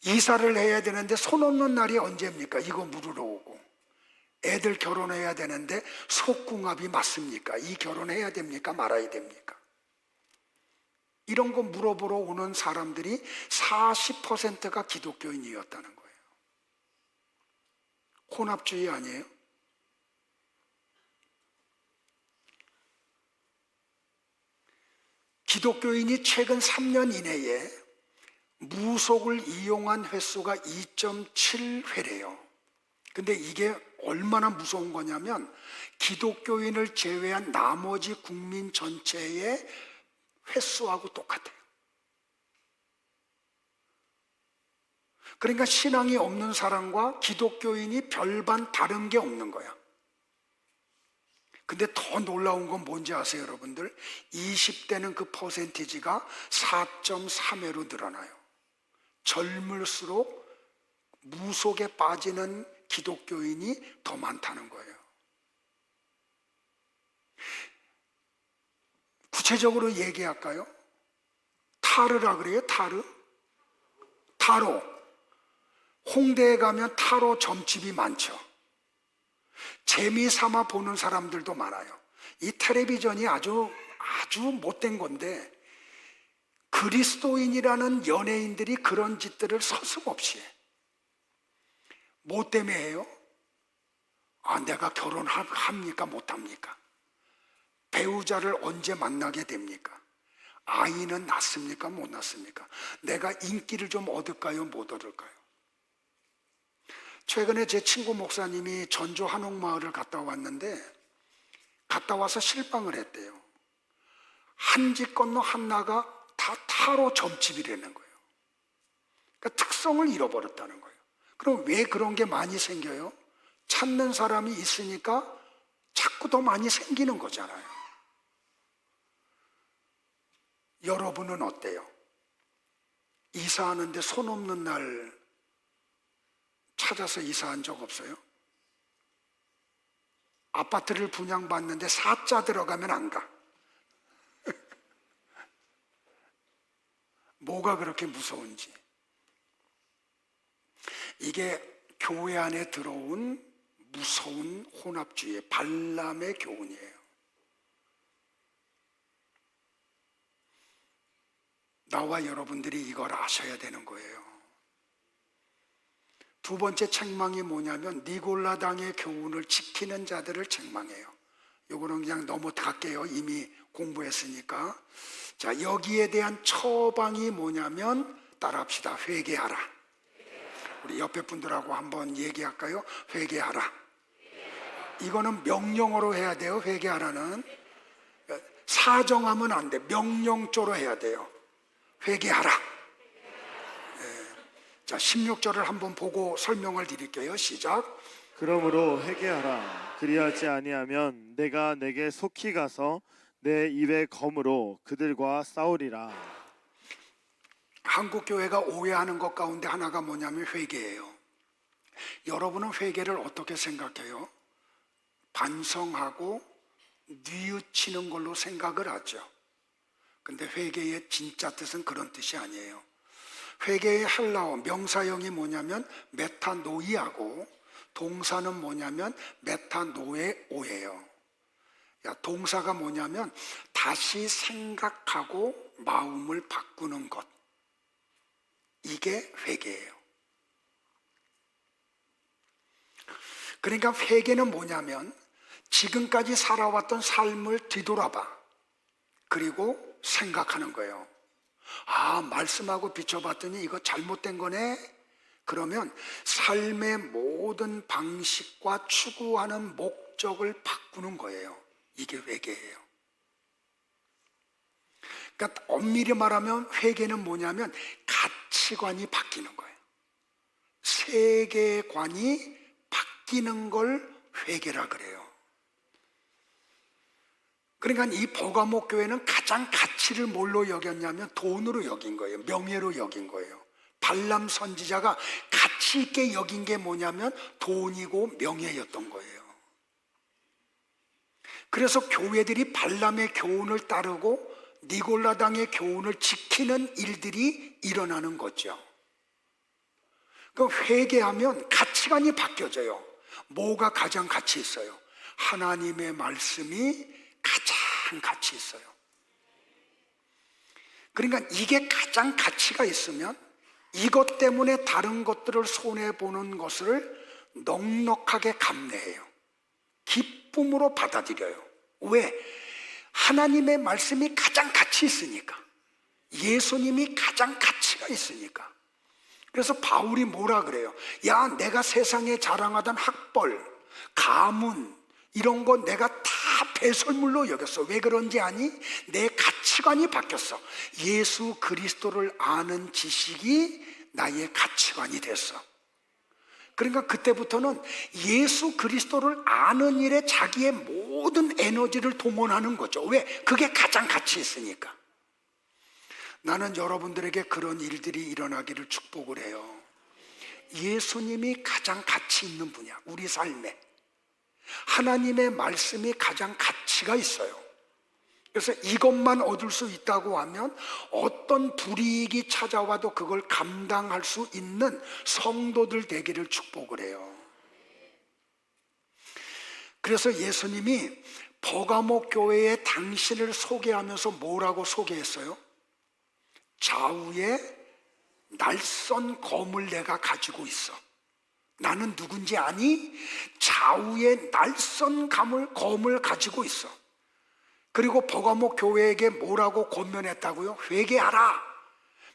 이사를 해야 되는데 손 없는 날이 언제입니까? 이거 물으러 오고 애들 결혼해야 되는데 속궁합이 맞습니까? 이 결혼해야 됩니까? 말아야 됩니까? 이런 거 물어보러 오는 사람들이 40%가 기독교인이었다는 거예요. 혼합주의 아니에요? 기독교인이 최근 3년 이내에 무속을 이용한 횟수가 2.7회래요. 근데 이게 얼마나 무서운 거냐면 기독교인을 제외한 나머지 국민 전체의 횟수하고 똑같아요. 그러니까 신앙이 없는 사람과 기독교인이 별반 다른 게 없는 거야. 근데 더 놀라운 건 뭔지 아세요, 여러분들? 20대는 그 퍼센티지가 4.3회로 늘어나요. 젊을수록 무속에 빠지는 기독교인이 더 많다는 거예요. 구체적으로 얘기할까요? 타르라 그래요, 타르? 타로. 홍대에 가면 타로 점집이 많죠. 재미삼아 보는 사람들도 많아요. 이 텔레비전이 아주 못된 건데 그리스도인이라는 연예인들이 그런 짓들을 서슴없이 해. 뭐 때문에 해요? 내가 결혼합니까? 못합니까? 배우자를 언제 만나게 됩니까? 아이는 낳습니까? 못 낳습니까? 내가 인기를 좀 얻을까요? 못 얻을까요? 최근에 제 친구 목사님이 전주 한옥마을을 갔다 왔는데 갔다 와서 실방을 했대요. 한 집 건너 한나가 다 타로 점집이라는 거예요. 그러니까 특성을 잃어버렸다는 거예요. 그럼 왜 그런 게 많이 생겨요? 찾는 사람이 있으니까 자꾸 더 많이 생기는 거잖아요. 여러분은 어때요? 이사하는데 손 없는 날 찾아서 이사한 적 없어요? 아파트를 분양받는데 4자 들어가면 안 가. 뭐가 그렇게 무서운지. 이게 교회 안에 들어온 무서운 혼합주의, 발람의 교훈이에요. 나와 여러분들이 이걸 아셔야 되는 거예요. 두 번째 책망이 뭐냐면 니골라당의 교훈을 지키는 자들을 책망해요. 요거는 그냥 넘어갈게요. 이미 공부했으니까. 자, 여기에 대한 처방이 뭐냐면 따라합시다. 회개하라. 우리 옆에 분들하고 한번 얘기할까요? 회개하라. 이거는 명령어로 해야 돼요. 회개하라는. 사정하면 안 돼. 명령조로 해야 돼요. 회개하라. 자, 16절을 한번 보고 설명을 드릴게요. 시작. 그러므로 회개하라. 그리하지 아니하면 내가 내게 속히 가서 내 입의 검으로 그들과 싸우리라. 한국 교회가 오해하는 것 가운데 하나가 뭐냐면 회개예요. 여러분은 회개를 어떻게 생각해요? 반성하고 뉘우치는 걸로 생각을 하죠. 근데 회개의 진짜 뜻은 그런 뜻이 아니에요. 회개의 헬라어 명사형이 뭐냐면 메타노이아고 동사는 뭐냐면 메타노에오예요. 동사가 뭐냐면 다시 생각하고 마음을 바꾸는 것. 이게 회개예요. 그러니까 회개는 뭐냐면 지금까지 살아왔던 삶을 뒤돌아봐. 그리고 생각하는 거예요. 아, 말씀하고 비춰봤더니 이거 잘못된 거네. 그러면 삶의 모든 방식과 추구하는 목적을 바꾸는 거예요. 이게 회개예요. 그러니까 엄밀히 말하면 회개는 뭐냐면 가치관이 바뀌는 거예요. 세계관이 바뀌는 걸 회개라 그래요. 그러니까 이 버가모 교회는 가장 가치를 뭘로 여겼냐면 돈으로 여긴 거예요. 명예로 여긴 거예요. 발람 선지자가 가치 있게 여긴 게 뭐냐면 돈이고 명예였던 거예요. 그래서 교회들이 발람의 교훈을 따르고 니골라당의 교훈을 지키는 일들이 일어나는 거죠. 그 회개하면 가치관이 바뀌어져요. 뭐가 가장 가치 있어요? 하나님의 말씀이 가장 가치 있어요. 그러니까 이게 가장 가치가 있으면 이것 때문에 다른 것들을 손해보는 것을 넉넉하게 감내해요. 기쁨으로 받아들여요. 왜? 하나님의 말씀이 가장 가치 있으니까. 예수님이 가장 가치가 있으니까. 그래서 바울이 뭐라 그래요? 야, 내가 세상에 자랑하던 학벌, 가문 이런 거 내가 다 배설물로 여겼어. 왜 그런지 아니? 내 가치관이 바뀌었어. 예수 그리스도를 아는 지식이 나의 가치관이 됐어. 그러니까 그때부터는 예수 그리스도를 아는 일에 자기의 모든 에너지를 동원하는 거죠. 왜? 그게 가장 가치 있으니까. 나는 여러분들에게 그런 일들이 일어나기를 축복을 해요. 예수님이 가장 가치 있는 분이야. 우리 삶에. 하나님의 말씀이 가장 가치가 있어요. 그래서 이것만 얻을 수 있다고 하면 어떤 불이익이 찾아와도 그걸 감당할 수 있는 성도들 되기를 축복을 해요. 그래서 예수님이 버가모 교회에 당신을 소개하면서 뭐라고 소개했어요? 좌우에 날선 검을 내가 가지고 있어. 나는 누군지 아니? 좌우에 날선 검을 가지고 있어. 그리고 버가모 교회에게 뭐라고 권면했다고요? 회개하라.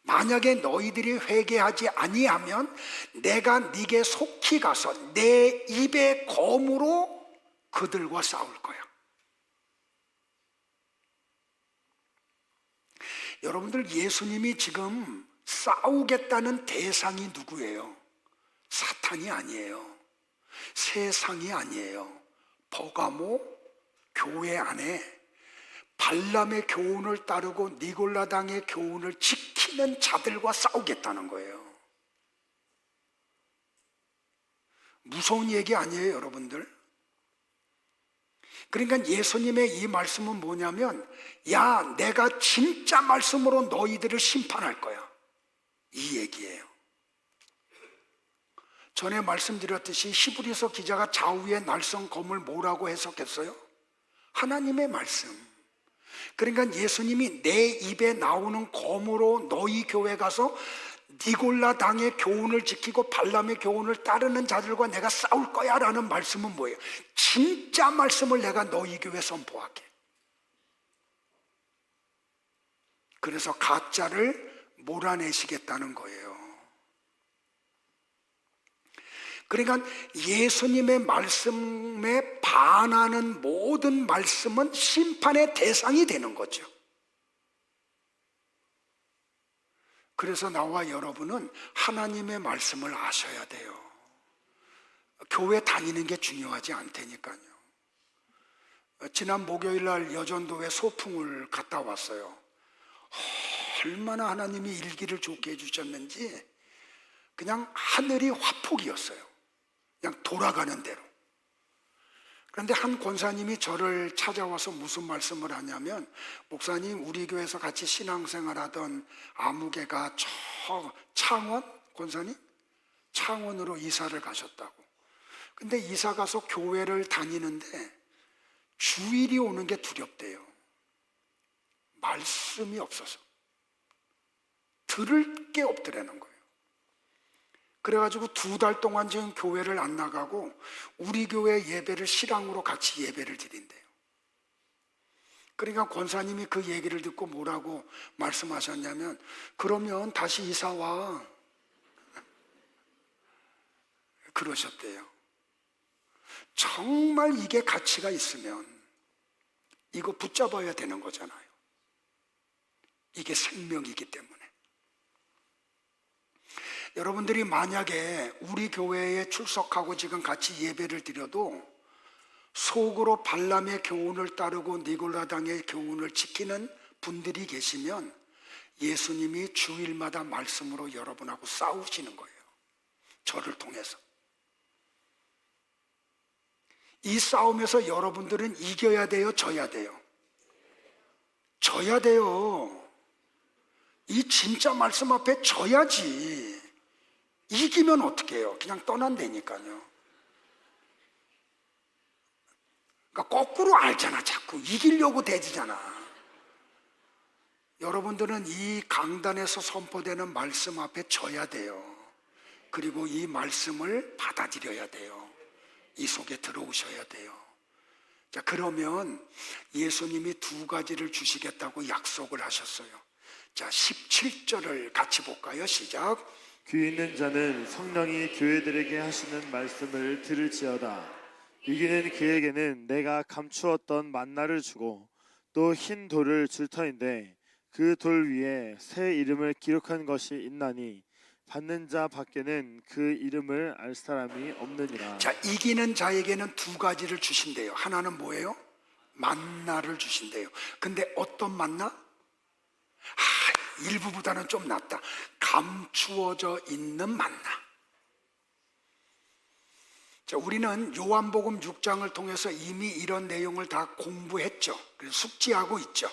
만약에 너희들이 회개하지 아니하면 내가 네게 속히 가서 내 입의 검으로 그들과 싸울 거야. 여러분들, 예수님이 지금 싸우겠다는 대상이 누구예요? 사탄이 아니에요. 세상이 아니에요. 버가모 교회 안에 발람의 교훈을 따르고 니골라당의 교훈을 지키는 자들과 싸우겠다는 거예요. 무서운 얘기 아니에요, 여러분들? 그러니까 예수님의 이 말씀은 뭐냐면, 야, 내가 진짜 말씀으로 너희들을 심판할 거야, 이 얘기예요. 전에 말씀드렸듯이 히브리서 기자가 좌우의 날선 검을 뭐라고 해석했어요? 하나님의 말씀. 그러니까 예수님이 내 입에 나오는 검으로 너희 교회 가서 니골라 당의 교훈을 지키고 발람의 교훈을 따르는 자들과 내가 싸울 거야 라는 말씀은 뭐예요? 진짜 말씀을 내가 너희 교회에 선포할게. 그래서 가짜를 몰아내시겠다는 거예요. 그러니까 예수님의 말씀에 반하는 모든 말씀은 심판의 대상이 되는 거죠. 그래서 나와 여러분은 하나님의 말씀을 아셔야 돼요. 교회 다니는 게 중요하지 않다니까요. 지난 목요일 날 여전도에 소풍을 갔다 왔어요. 얼마나 하나님이 일기를 좋게 해주셨는지 그냥 하늘이 화폭이었어요. 그냥 돌아가는 대로. 그런데 한 권사님이 저를 찾아와서 무슨 말씀을 하냐면, 목사님, 우리 교회에서 같이 신앙생활하던 아무개가 저 창원? 권사님? 창원으로 이사를 가셨다고. 근데 이사 가서 교회를 다니는데 주일이 오는 게 두렵대요. 말씀이 없어서. 들을 게 없더라는 거예요. 그래가지고 2달 동안 지금 교회를 안 나가고 우리 교회 예배를 실황으로 같이 예배를 드린대요. 그러니까 권사님이 그 얘기를 듣고 뭐라고 말씀하셨냐면, 그러면 다시 이사 와, 그러셨대요. 정말 이게 가치가 있으면 이거 붙잡아야 되는 거잖아요. 이게 생명이기 때문에. 여러분들이 만약에 우리 교회에 출석하고 지금 같이 예배를 드려도 속으로 발람의 교훈을 따르고 니골라당의 교훈을 지키는 분들이 계시면 예수님이 주일마다 말씀으로 여러분하고 싸우시는 거예요. 저를 통해서. 이 싸움에서 여러분들은 이겨야 돼요, 져야 돼요? 져야 돼요. 이 진짜 말씀 앞에 져야지. 이기면 어떻게 해요? 그냥 떠난다니까요. 그러니까 거꾸로 알잖아. 자꾸 이기려고 대지잖아. 여러분들은 이 강단에서 선포되는 말씀 앞에 져야 돼요. 그리고 이 말씀을 받아들여야 돼요. 이 속에 들어오셔야 돼요. 자, 그러면 예수님이 2가지를 주시겠다고 약속을 하셨어요. 자, 17절을 같이 볼까요? 시작. 귀 있는 자는 성령이 교회들에게 하시는 말씀을 들을지어다. 이기는 그에게는 내가 감추었던 만나를 주고 또 흰 돌을 줄 터인데 그 돌 위에 새 이름을 기록한 것이 있나니 받는 자 밖에는 그 이름을 알 사람이 없느니라. 자, 이기는 자에게는 2가지를 주신대요. 하나는 뭐예요? 만나를 주신대요. 근데 어떤 만나? 일부보다는 좀 낫다. 감추어져 있는 만나. 자, 우리는 요한복음 6장을 통해서 이미 이런 내용을 다 공부했죠. 그래서 숙지하고 있죠.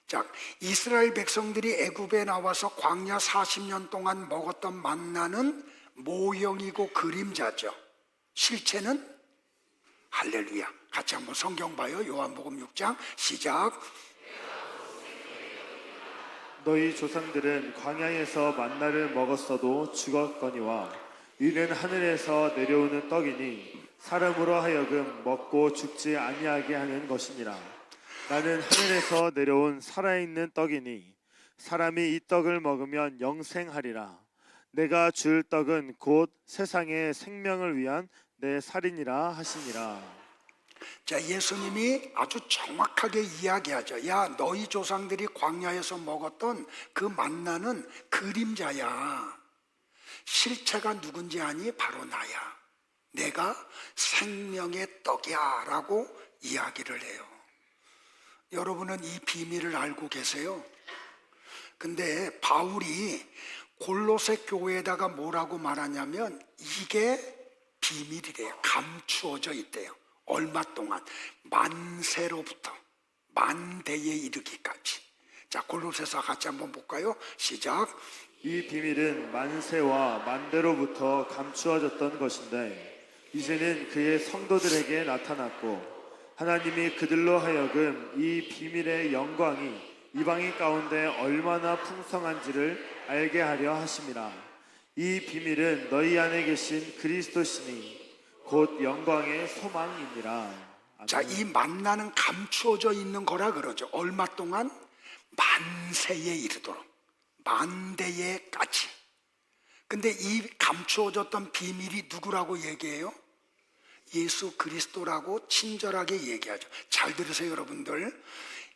자, 이스라엘 백성들이 애굽에 나와서 광야 40년 동안 먹었던 만나는 모형이고 그림자죠. 실체는 할렐루야. 같이 한번 성경 봐요. 요한복음 6장 시작. 너희 조상들은 광야에서 만나를 먹었어도 죽었거니와 이는 하늘에서 내려오는 떡이니 사람으로 하여금 먹고 죽지 아니하게 하는 것이니라. 나는 하늘에서 내려온 살아있는 떡이니 사람이 이 떡을 먹으면 영생하리라. 내가 줄 떡은 곧 세상의 생명을 위한 내 살이니라 하시니라. 자, 예수님이 아주 정확하게 이야기하죠. 야, 너희 조상들이 광야에서 먹었던 그 만나는 그림자야. 실체가 누군지 아니? 바로 나야. 내가 생명의 떡이야 라고 이야기를 해요. 여러분은 이 비밀을 알고 계세요? 근데 바울이 골로새 교회에다가 뭐라고 말하냐면 이게 비밀이래요. 감추어져 있대요. 얼마 동안? 만세로부터 만대에 이르기까지. 자, 골로새서 같이 한번 볼까요? 시작. 이 비밀은 만세와 만대로부터 감추어졌던 것인데 이제는 그의 성도들에게 나타났고 하나님이 그들로 하여금 이 비밀의 영광이 이방인 가운데 얼마나 풍성한지를 알게 하려 하심이라. 이 비밀은 너희 안에 계신 그리스도시니 곧 영광의 소망이니라. 자, 이 만나는 감추어져 있는 거라 그러죠. 얼마 동안? 만세에 이르도록, 만대에까지. 근데 이 감추어졌던 비밀이 누구라고 얘기해요? 예수 그리스도라고 친절하게 얘기하죠. 잘 들으세요, 여러분들.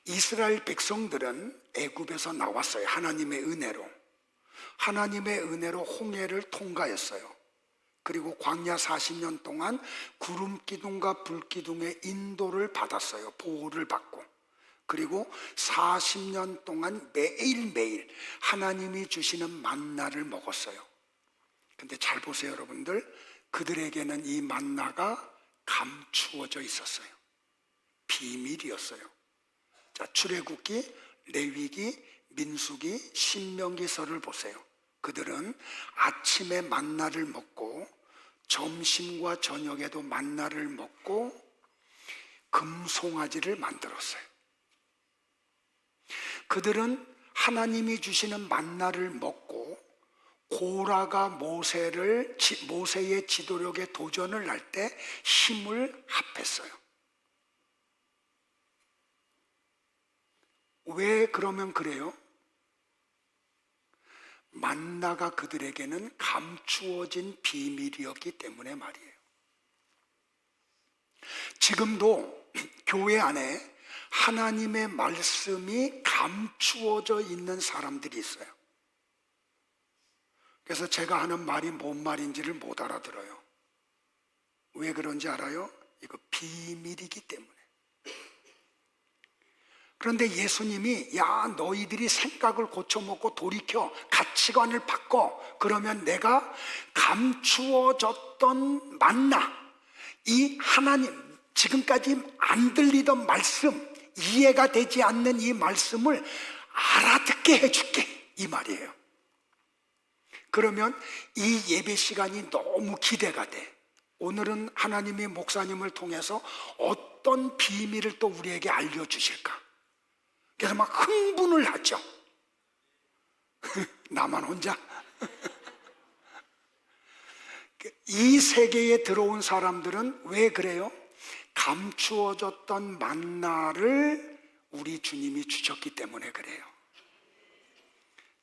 이스라엘 백성들은 애굽에서 나왔어요. 하나님의 은혜로. 하나님의 은혜로 홍해를 통과했어요. 그리고 광야 40년 동안 구름 기둥과 불 기둥의 인도를 받았어요. 보호를 받고. 그리고 40년 동안 매일매일 하나님이 주시는 만나를 먹었어요. 근데 잘 보세요, 여러분들. 그들에게는 이 만나가 감추어져 있었어요. 비밀이었어요. 자, 출애굽기, 레위기, 민수기, 신명기서를 보세요. 그들은 아침에 만나를 먹고 점심과 저녁에도 만나를 먹고 금송아지를 만들었어요. 그들은 하나님이 주시는 만나를 먹고 고라가 모세의 지도력에 도전을 할 때 힘을 합했어요. 왜 그러면 그래요? 만나가 그들에게는 감추어진 비밀이었기 때문에 말이에요. 지금도 교회 안에 하나님의 말씀이 감추어져 있는 사람들이 있어요. 그래서 제가 하는 말이 뭔 말인지를 못 알아들어요. 왜 그런지 알아요? 이거 비밀이기 때문에. 그런데 예수님이 야, 너희들이 생각을 고쳐먹고 돌이켜 가치관을 바꿔, 그러면 내가 감추어졌던 만나, 이 하나님 지금까지 안 들리던 말씀, 이해가 되지 않는 이 말씀을 알아듣게 해줄게, 이 말이에요. 그러면 이 예배 시간이 너무 기대가 돼. 오늘은 하나님이 목사님을 통해서 어떤 비밀을 또 우리에게 알려주실까? 그래서 막 흥분을 하죠. 나만 혼자? 이 세계에 들어온 사람들은 왜 그래요? 감추어졌던 만나를 우리 주님이 주셨기 때문에 그래요.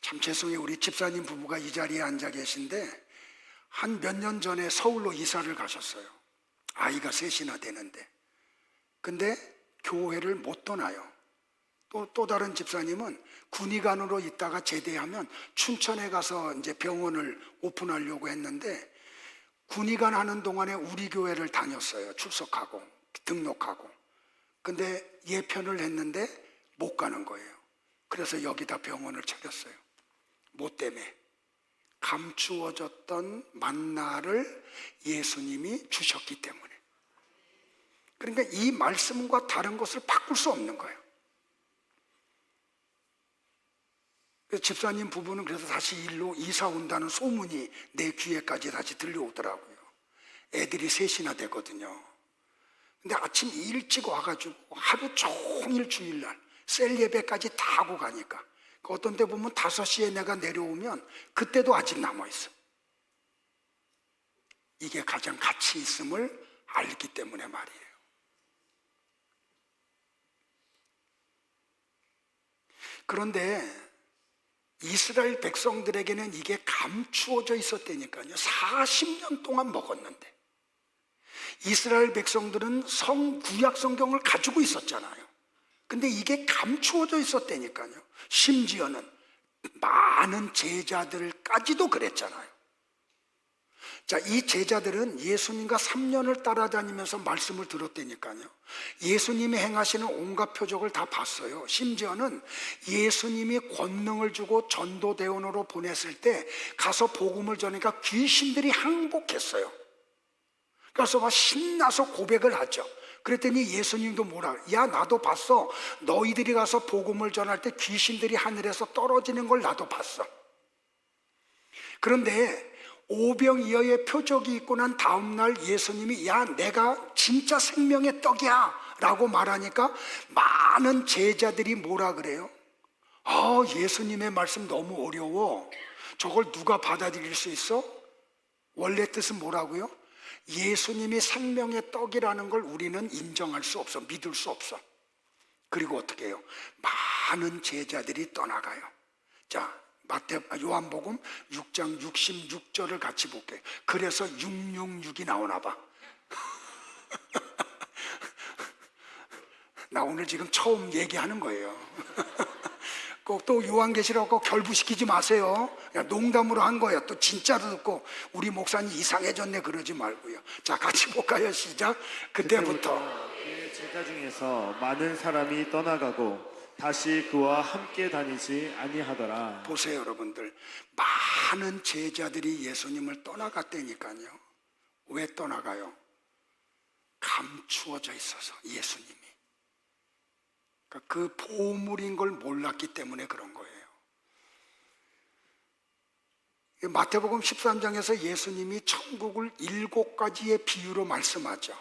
참 죄송해요. 우리 집사님 부부가 이 자리에 앉아 계신데 한 몇 년 전에 서울로 이사를 가셨어요. 아이가 셋이나 되는데. 근데 교회를 못 떠나요. 또 다른 집사님은 군의관으로 있다가 제대하면 춘천에 가서 이제 병원을 오픈하려고 했는데 군의관 하는 동안에 우리 교회를 다녔어요. 출석하고 등록하고. 근데 예편을 했는데 못 가는 거예요. 그래서 여기다 병원을 차렸어요. 뭐 때문에? 감추어졌던 만나를 예수님이 주셨기 때문에. 그러니까 이 말씀과 다른 것을 바꿀 수 없는 거예요. 집사님 부부는 그래서 다시 일로 이사 온다는 소문이 내 귀에까지 다시 들려오더라고요. 애들이 셋이나 되거든요. 근데 아침 일찍 와가지고 하루 종일 주일날 셀 예배까지 다 하고 가니까 어떤 데 보면 5시에 내가 내려오면 그때도 아직 남아있어. 이게 가장 가치 있음을 알기 때문에 말이에요. 그런데 이스라엘 백성들에게는 이게 감추어져 있었다니까요. 40년 동안 먹었는데. 이스라엘 백성들은 구약 성경을 가지고 있었잖아요. 근데 이게 감추어져 있었다니까요. 심지어는 많은 제자들까지도 그랬잖아요. 자, 이 제자들은 예수님과 3년을 따라다니면서 말씀을 들었다니까요. 예수님이 행하시는 온갖 표적을 다 봤어요. 심지어는 예수님이 권능을 주고 전도대원으로 보냈을 때 가서 복음을 전하니까 귀신들이 항복했어요. 그래서 막 신나서 고백을 하죠. 그랬더니 예수님도 뭐라, 야 나도 봤어. 너희들이 가서 복음을 전할 때 귀신들이 하늘에서 떨어지는 걸 나도 봤어. 그런데 오병이어의 표적이 있고 난 다음날 예수님이 야 내가 진짜 생명의 떡이야 라고 말하니까 많은 제자들이 뭐라 그래요? 예수님의 말씀 너무 어려워. 저걸 누가 받아들일 수 있어? 원래 뜻은 뭐라고요? 예수님이 생명의 떡이라는 걸 우리는 인정할 수 없어. 믿을 수 없어. 그리고 어떻게 해요? 많은 제자들이 떠나가요. 자, 요한복음 6장 66절을 같이 볼게요. 그래서 666이 나오나 봐. 나 오늘 지금 처음 얘기하는 거예요. 꼭 또 요한계시록 결부시키지 마세요. 그냥 농담으로 한 거예요. 또 진짜로 듣고 우리 목사님 이상해졌네 그러지 말고요. 자, 같이 볼까요? 시작. 그때부터 그의 제자 중에서 많은 사람이 떠나가고 다시 그와 함께 다니지 아니하더라. 보세요, 여러분들. 많은 제자들이 예수님을 떠나갔다니까요. 왜 떠나가요? 감추어져 있어서 예수님이. 그러니까 그 보물인 걸 몰랐기 때문에 그런 거예요. 마태복음 13장에서 예수님이 천국을 7가지의 비유로 말씀하죠.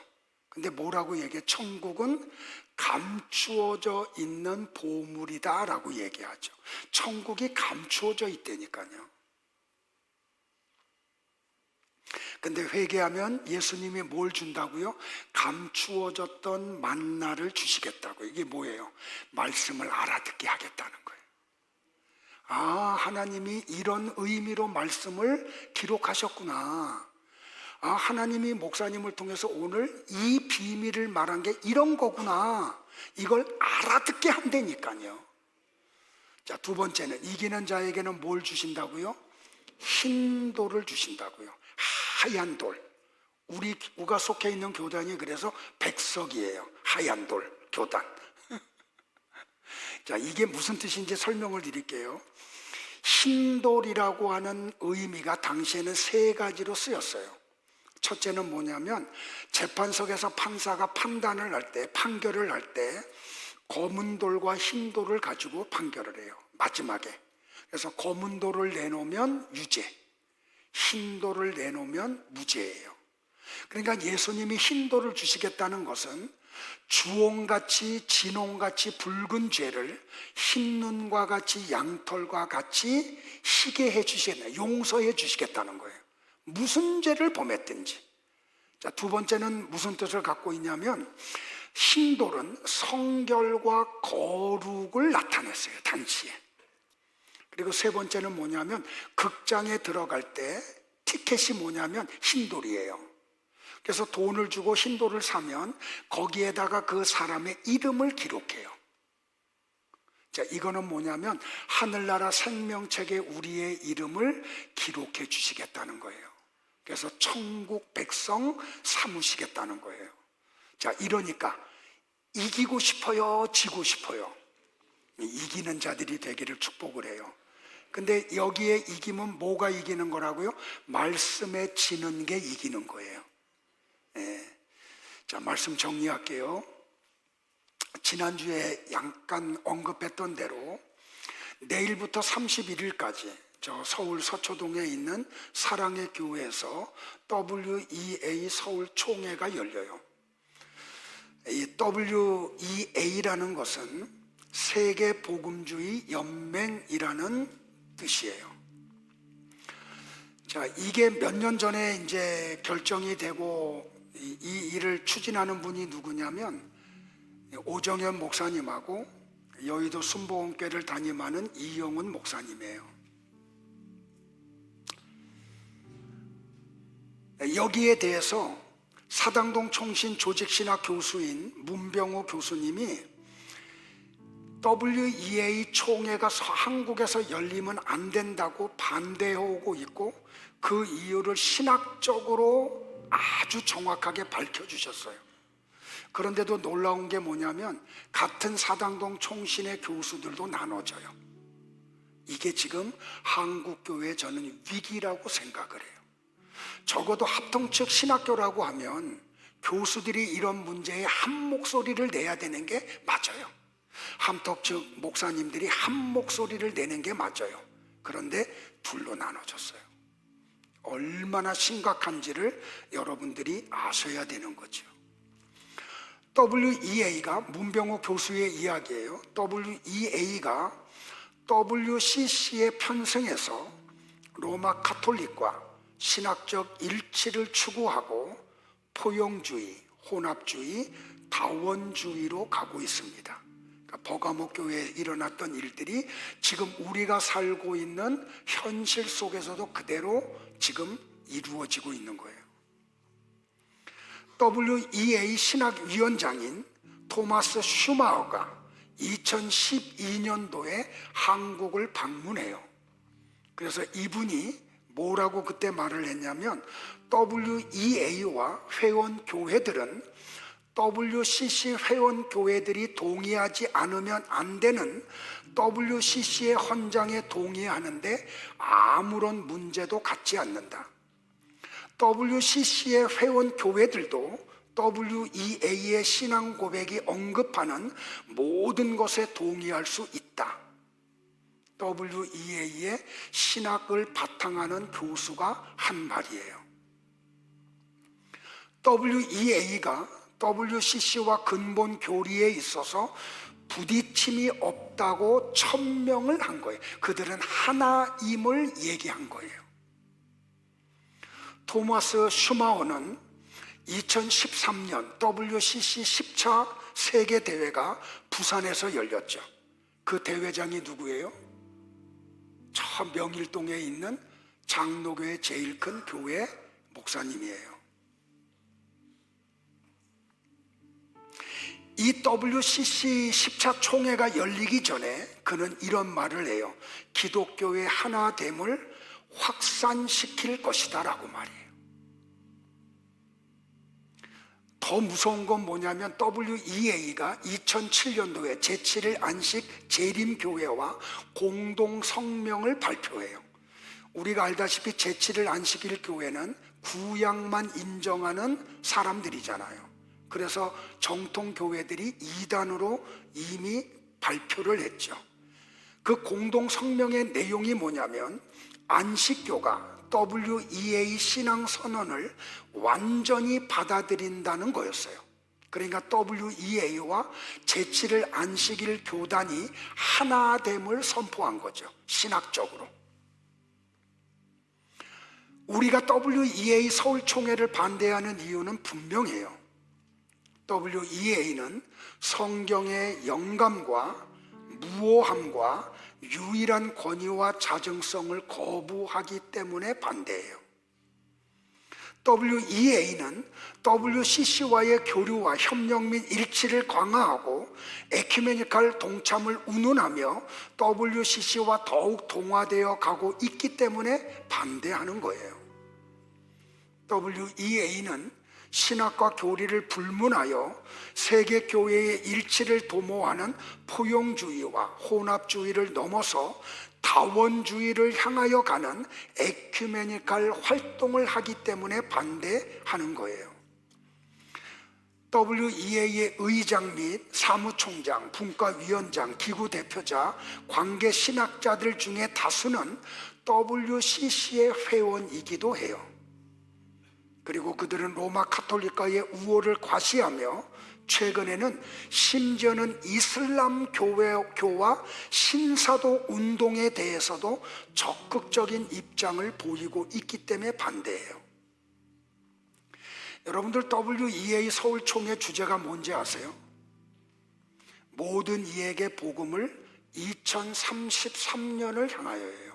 근데 뭐라고 얘기해? 천국은 감추어져 있는 보물이다 라고 얘기하죠. 천국이 감추어져 있다니까요. 근데 회개하면 예수님이 뭘 준다고요? 감추어졌던 만나를 주시겠다고. 이게 뭐예요? 말씀을 알아듣게 하겠다는 거예요. 하나님이 이런 의미로 말씀을 기록하셨구나. 하나님이 목사님을 통해서 오늘 이 비밀을 말한 게 이런 거구나. 이걸 알아듣게 한다니까요. 자, 두 번째는 이기는 자에게는 뭘 주신다고요? 흰 돌을 주신다고요. 하얀 돌. 우리가 속해 있는 교단이 그래서 백석이에요. 하얀 돌 교단. 자, 이게 무슨 뜻인지 설명을 드릴게요. 흰 돌이라고 하는 의미가 당시에는 3가지로 쓰였어요. 첫째는 뭐냐면 재판석에서 판사가 판단을 할 때, 판결을 할 때 검은 돌과 흰 돌을 가지고 판결을 해요. 마지막에. 그래서 검은 돌을 내놓으면 유죄, 흰 돌을 내놓으면 무죄예요. 그러니까 예수님이 흰 돌을 주시겠다는 것은 주홍같이 진홍같이 붉은 죄를 흰 눈과 같이 양털과 같이 희게 해 주시겠다, 용서해 주시겠다는 거예요. 무슨 죄를 범했든지. 자, 두 번째는 무슨 뜻을 갖고 있냐면 흰 돌은 성결과 거룩을 나타냈어요, 당시에. 그리고 세 번째는 뭐냐면 극장에 들어갈 때 티켓이 뭐냐면 흰돌이에요. 그래서 돈을 주고 흰돌을 사면 거기에다가 그 사람의 이름을 기록해요. 자, 이거는 뭐냐면 하늘나라 생명책에 우리의 이름을 기록해 주시겠다는 거예요. 그래서 천국 백성 삼으시겠다는 거예요. 자, 이러니까 이기고 싶어요, 지고 싶어요? 이기는 자들이 되기를 축복을 해요. 근데 여기에 이김은 뭐가 이기는 거라고요? 말씀에 지는 게 이기는 거예요. 자, 말씀 정리할게요. 지난주에 잠깐 언급했던 대로 내일부터 31일까지 저 서울 서초동에 있는 사랑의 교회에서 WEA 서울 총회가 열려요. 이 WEA라는 것은 세계 복음주의 연맹이라는 뜻이에요. 자, 이게 몇 년 전에 이제 결정이 되고 이 일을 추진하는 분이 누구냐면 오정현 목사님하고 여의도 순복음교회를 담임하는 이영훈 목사님이에요. 여기에 대해서 사당동 총신 조직신학 교수인 문병호 교수님이 WEA 총회가 한국에서 열리면 안 된다고 반대하고 있고 그 이유를 신학적으로 아주 정확하게 밝혀주셨어요. 그런데도 놀라운 게 뭐냐면 같은 사당동 총신의 교수들도 나눠져요. 이게 지금 한국교회의 저는 위기라고 생각을 해요. 적어도 합동 측 신학교라고 하면 교수들이 이런 문제에 한 목소리를 내야 되는 게 맞아요. 합동 측 목사님들이 한 목소리를 내는 게 맞아요. 그런데 둘로 나눠졌어요. 얼마나 심각한지를 여러분들이 아셔야 되는 거죠. WEA가 문병호 교수의 이야기예요. WEA가 WCC에 편승해서 로마 카톨릭과 신학적 일치를 추구하고 포용주의, 혼합주의, 다원주의로 가고 있습니다. 그러니까 버가모 교회에 일어났던 일들이 지금 우리가 살고 있는 현실 속에서도 그대로 지금 이루어지고 있는 거예요. WEA 신학위원장인 토마스 슈마어가 2012년도에 한국을 방문해요. 그래서 이분이 뭐라고 그때 말을 했냐면 WEA와 회원교회들은 WCC 회원교회들이 동의하지 않으면 안 되는 WCC의 헌장에 동의하는데 아무런 문제도 갖지 않는다. WCC의 회원교회들도 WEA의 신앙 고백이 언급하는 모든 것에 동의할 수 있다. WEA의 신학을 바탕하는 교수가 한 말이에요. WEA가 WCC와 근본 교리에 있어서 부딪힘이 없다고 천명을 한 거예요. 그들은 하나임을 얘기한 거예요. 토마스 슈마어는 2013년 WCC 10차 세계대회가 부산에서 열렸죠. 그 대회장이 누구예요? 저 명일동에 있는 장로교의 제일 큰 교회 목사님이에요. 이 WCC 10차 총회가 열리기 전에 그는 이런 말을 해요. 기독교의 하나됨을 확산시킬 것이다 라고 말이에요. 더 무서운 건 뭐냐면 WEA가 2007년도에 제7일 안식 재림교회와 공동 성명을 발표해요. 우리가 알다시피 제7일 안식일 교회는 구약만 인정하는 사람들이잖아요. 그래서 정통 교회들이 이단으로 이미 발표를 했죠. 그 공동 성명의 내용이 뭐냐면 안식교가 WEA 신앙 선언을 완전히 받아들인다는 거였어요. 그러니까 WEA와 제7일 안식일 교단이 하나됨을 선포한 거죠. 신학적으로. 우리가 WEA 서울총회를 반대하는 이유는 분명해요. WEA는 성경의 영감과 무오함과 유일한 권위와 자정성을 거부하기 때문에 반대해요. WEA는 WCC와의 교류와 협력 및 일치를 강화하고 에큐메니칼 동참을 운운하며 WCC와 더욱 동화되어 가고 있기 때문에 반대하는 거예요. WEA는 신학과 교리를 불문하여 세계교회의 일치를 도모하는 포용주의와 혼합주의를 넘어서 다원주의를 향하여 가는 에큐메니칼 활동을 하기 때문에 반대하는 거예요. WEA의 의장 및 사무총장, 분과위원장, 기구대표자, 관계신학자들 중에 다수는 WCC의 회원이기도 해요. 그리고 그들은 로마 카톨릭과의 우호를 과시하며 최근에는 심지어는 이슬람 교와 신사도 운동에 대해서도 적극적인 입장을 보이고 있기 때문에 반대해요. 여러분들 WEA 서울총회 주제가 뭔지 아세요? 모든 이에게 복음을 2033년을 향하여예요.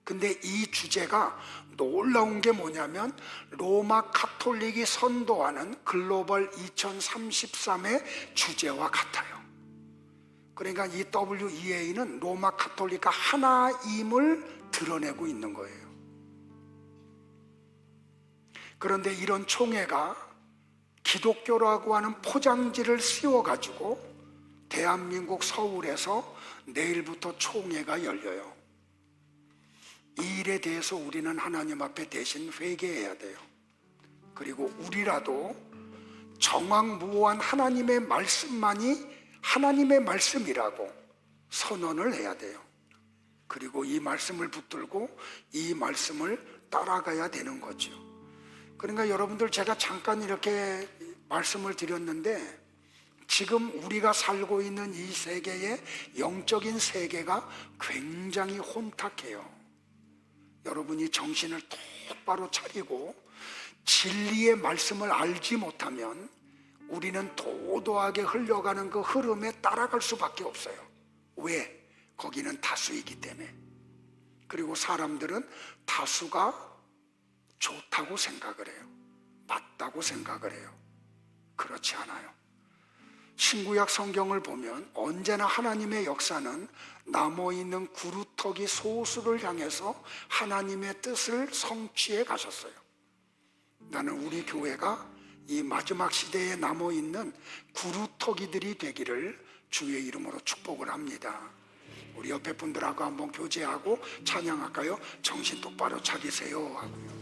근데 이 주제가 놀라운 게 뭐냐면 로마 카톨릭이 선도하는 글로벌 2033의 주제와 같아요. 그러니까 이 WEA는 로마 카톨릭과 하나임을 드러내고 있는 거예요. 그런데 이런 총회가 기독교라고 하는 포장지를 씌워가지고 대한민국 서울에서 내일부터 총회가 열려요. 이 일에 대해서 우리는 하나님 앞에 대신 회개해야 돼요. 그리고 우리라도 정확무오한 하나님의 말씀만이 하나님의 말씀이라고 선언을 해야 돼요. 그리고 이 말씀을 붙들고 이 말씀을 따라가야 되는 거죠. 그러니까 여러분들, 제가 잠깐 이렇게 말씀을 드렸는데 지금 우리가 살고 있는 이 세계의 영적인 세계가 굉장히 혼탁해요. 여러분이 정신을 똑바로 차리고 진리의 말씀을 알지 못하면 우리는 도도하게 흘러가는 그 흐름에 따라갈 수밖에 없어요. 왜? 거기는 다수이기 때문에. 그리고 사람들은 다수가 좋다고 생각을 해요. 맞다고 생각을 해요. 그렇지 않아요. 신구약 성경을 보면 언제나 하나님의 역사는 남아있는 구루터기 소수를 향해서 하나님의 뜻을 성취해 가셨어요. 나는 우리 교회가 이 마지막 시대에 남아있는 구루터기들이 되기를 주의 이름으로 축복을 합니다. 우리 옆에 분들하고 한번 교제하고 찬양할까요? 정신 똑바로 차리세요 하고요.